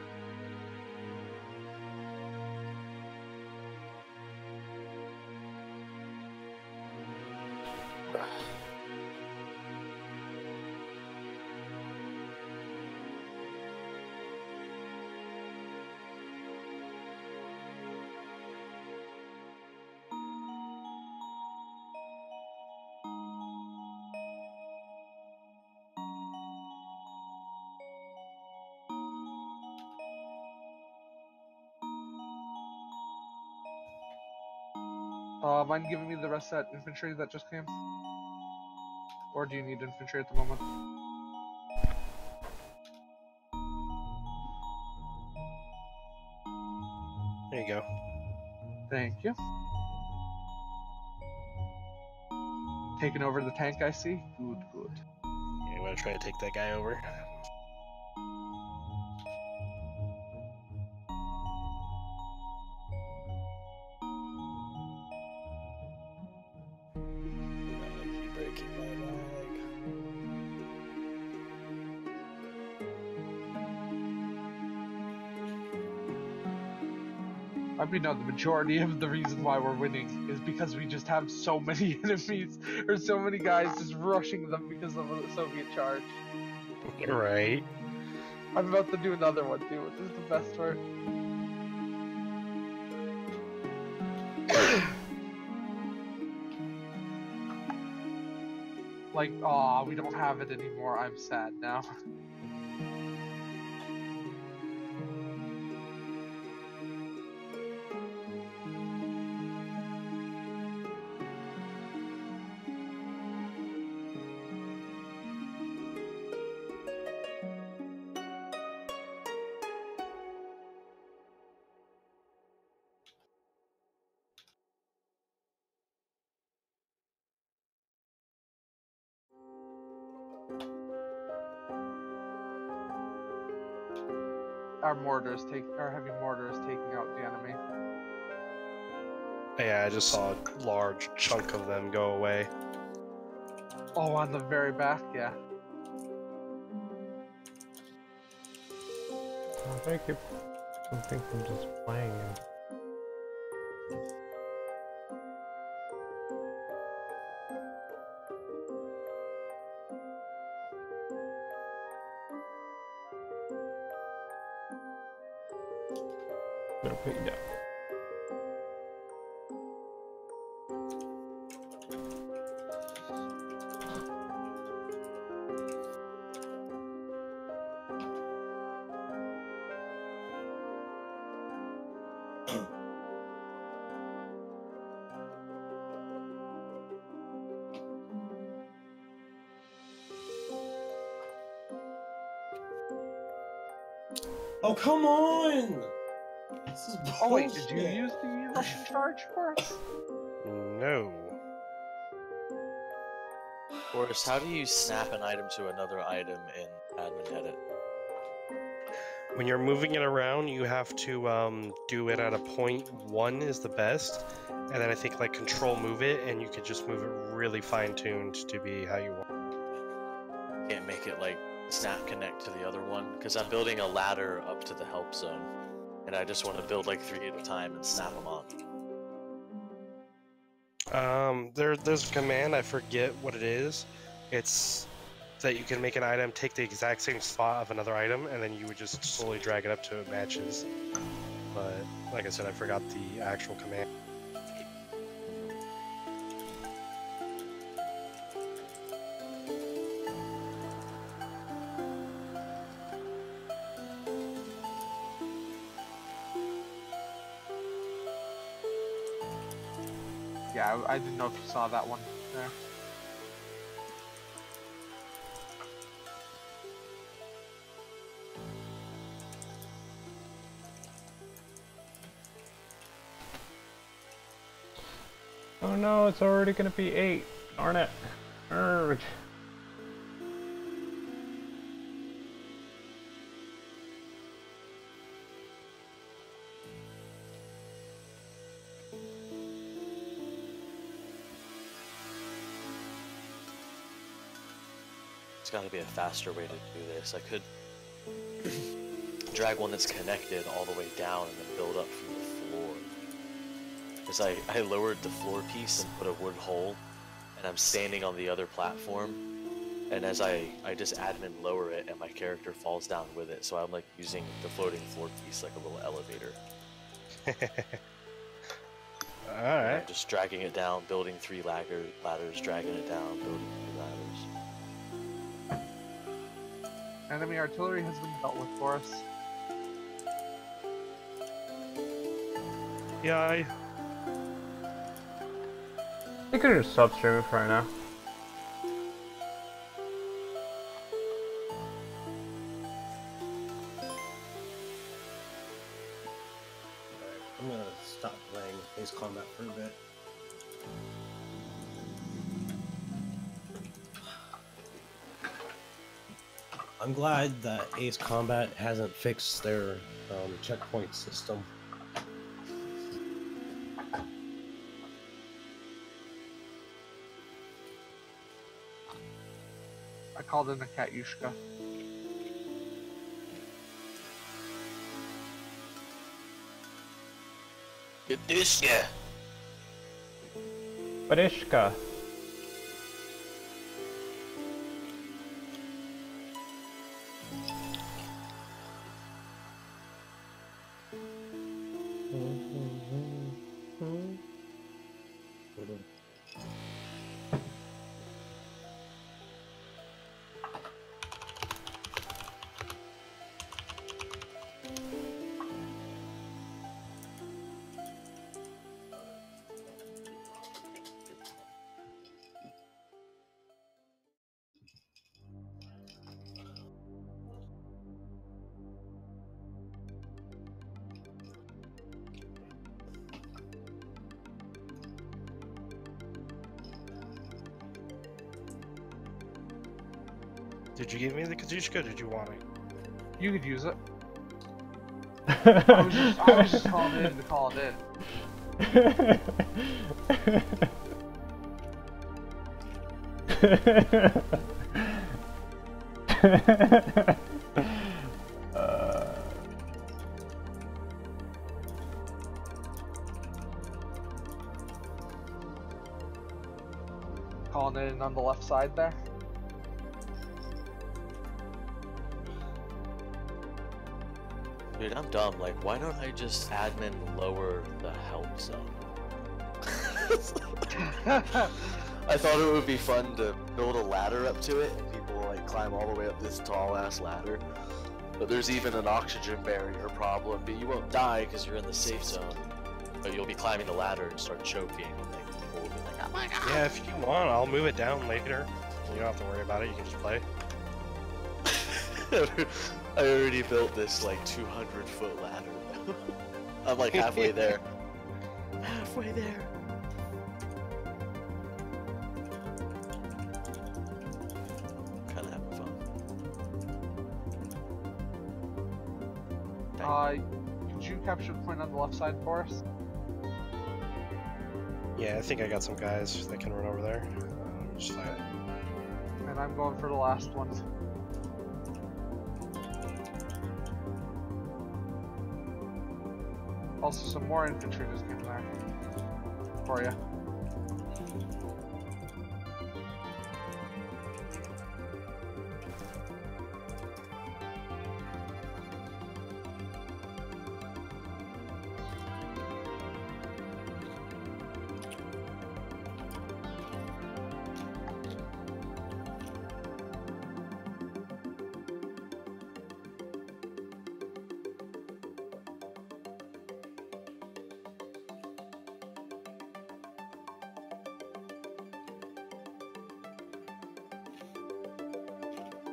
Mind giving me the rest of that infantry that just came? Or do you need infantry at the moment? There you go. Thank you. Taking over the tank, I see. Good, good. Yeah, you want to try to take that guy over? I mean, no, the majority of the reason why we're winning is because we just have so many enemies, or so many guys just rushing them because of the Soviet charge. Right. I'm about to do another one too, which is the best part. Like, aw, we don't have it anymore. I'm sad now. our heavy mortars taking out the enemy. Yeah, I just saw a large chunk of them go away. Oh, on the very back, yeah. I think something from just playing it. I'm gonna put you down. Oh, come on! This is Oh wait, bullshit. did you use the Russian charge for us? No. Boris, how do you snap an item to another item in Admin Edit? When you're moving it around, you have to do it at a point 1 is the best, and then I think like control move it, and you could just move it really fine-tuned to be how you want. Can't make it like snap connect to the other one, because I'm building a ladder up to the help zone, and I just want to build like 3 at a time and snap them on. There's a command, I forget what it is. It's that you can make an item take the exact same spot of another item, and then you would just slowly drag it up to it matches. But like I said, I forgot the actual command. Yeah, I didn't know if you saw that one there. Oh no, it's already gonna be 8. Darn it. Urgh. There's got to be a faster way to do this. I could drag one that's connected all the way down and then build up from the floor. Because I lowered the floor piece and put a wood hole, and I'm standing on the other platform, and as I just admin lower it, and my character falls down with it, so I'm like using the floating floor piece like a little elevator. Alright. I'm just dragging it down, building 3 ladders, dragging it down, building 3 ladders. Enemy artillery has been dealt with for us. Yeah, I think I just stop streaming for right now. I'm gonna stop playing Ace Combat for a bit. I'm glad that Ace Combat hasn't fixed their checkpoint system. I called in a Katyushka. Katyushka! Barishka. Did you give me the Katyushka or did you want it? You could use it. I was just calling in to call it in. Calling it in on the left side there. Dude, I'm dumb. Like, why don't I just admin lower the help zone? I thought it would be fun to build a ladder up to it, and people like climb all the way up this tall ass ladder. But there's even an oxygen barrier problem. But you won't die because you're in the safe zone. But you'll be climbing the ladder and start choking, and like people will be like, "Oh my god!" Yeah, if you want, I'll move it down later. You don't have to worry about it. You can just play. I already built this like 200-foot ladder. I'm like halfway there. Halfway there. Kind of having fun. Could you capture the point on the left side for us? Yeah, I think I got some guys that can run over there. Just fight it. And I'm going for the last one. Also, some more infantry just came there for you.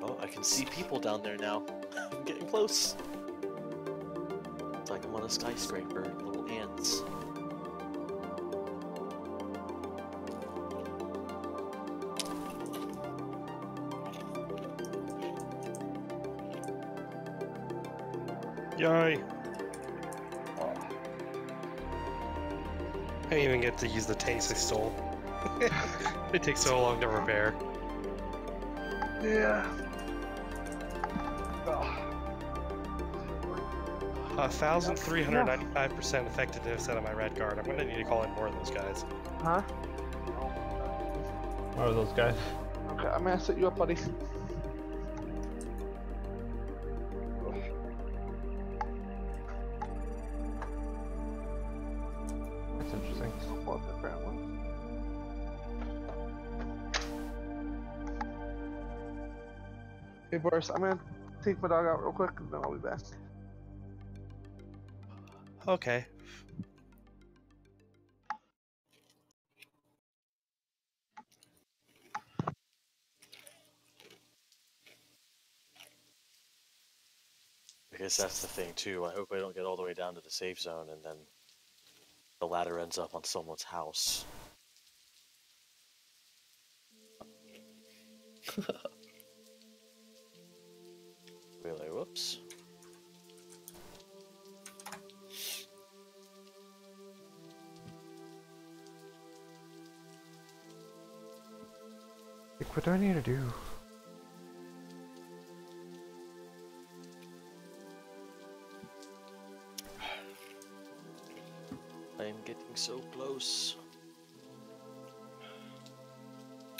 Oh, I can see people down there now. I'm getting close. It's like I'm on a skyscraper, little ants. Yay! I didn't even get to use the tanks I stole. It takes so long to repair. Yeah. 1,395% effectiveness out of my red guard. I'm gonna need to call in more of those guys. Huh? What are those guys? Okay, I'm gonna set you up, buddy. That's interesting. Hey Boris, I'm gonna take my dog out real quick and then I'll be back. Okay. I guess that's the thing too. I hope I don't get all the way down to the safe zone and then the ladder ends up on someone's house. Really, whoops. Like, what do I need to do? I'm getting so close.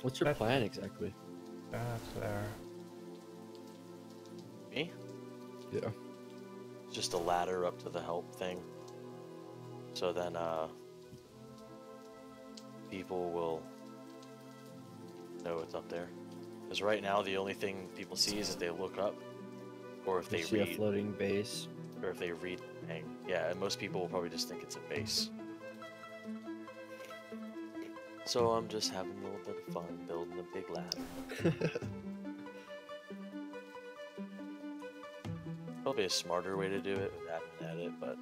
What's your plan exactly? That's there. Me? Yeah. Just a ladder up to the help thing. So then, people will know what's up there. Because right now, the only thing people see is if they look up, or if they see read. a floating base. Or if they read thing. Yeah, and most people will probably just think it's a base. So I'm just having a little bit of fun building a big ladder. Probably a smarter way to do it with admin edit, but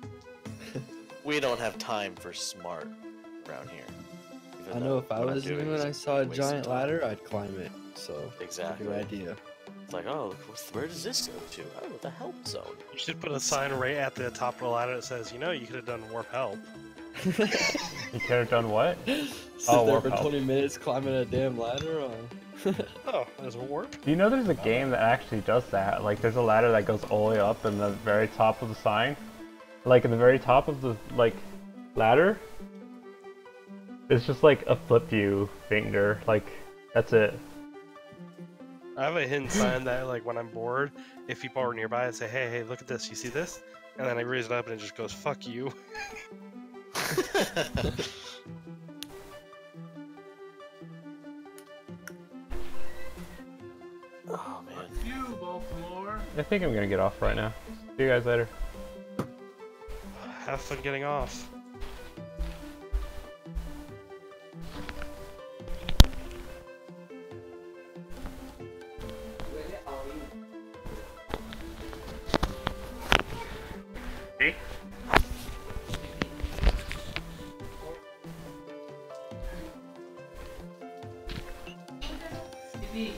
we don't have time for smart around here. I know if I was new and I saw a giant ladder, I'd climb it. So exactly. Good idea. It's like, oh, where does this go to? Oh, the help zone. You should put a sign right at the top of the ladder that says, you know, you could have done warp help. You could have done what? Sit Oh, there warp for help. 20 minutes climbing a damn ladder. Oh, there's a warp? Do you know there's a game that actually does that? Like, there's a ladder that goes all the way up in the very top of the sign. Like, in the very top of the, like, ladder. It's just like a flip you finger. Like, that's it. I have a hidden sign that, like, when I'm bored, if people are nearby, I say, hey, look at this, you see this? And then I raise it up and it just goes, fuck you. Oh, man. You, Baltimore. I think I'm gonna get off right now. See you guys later. Have fun getting off. Hey. Yippee.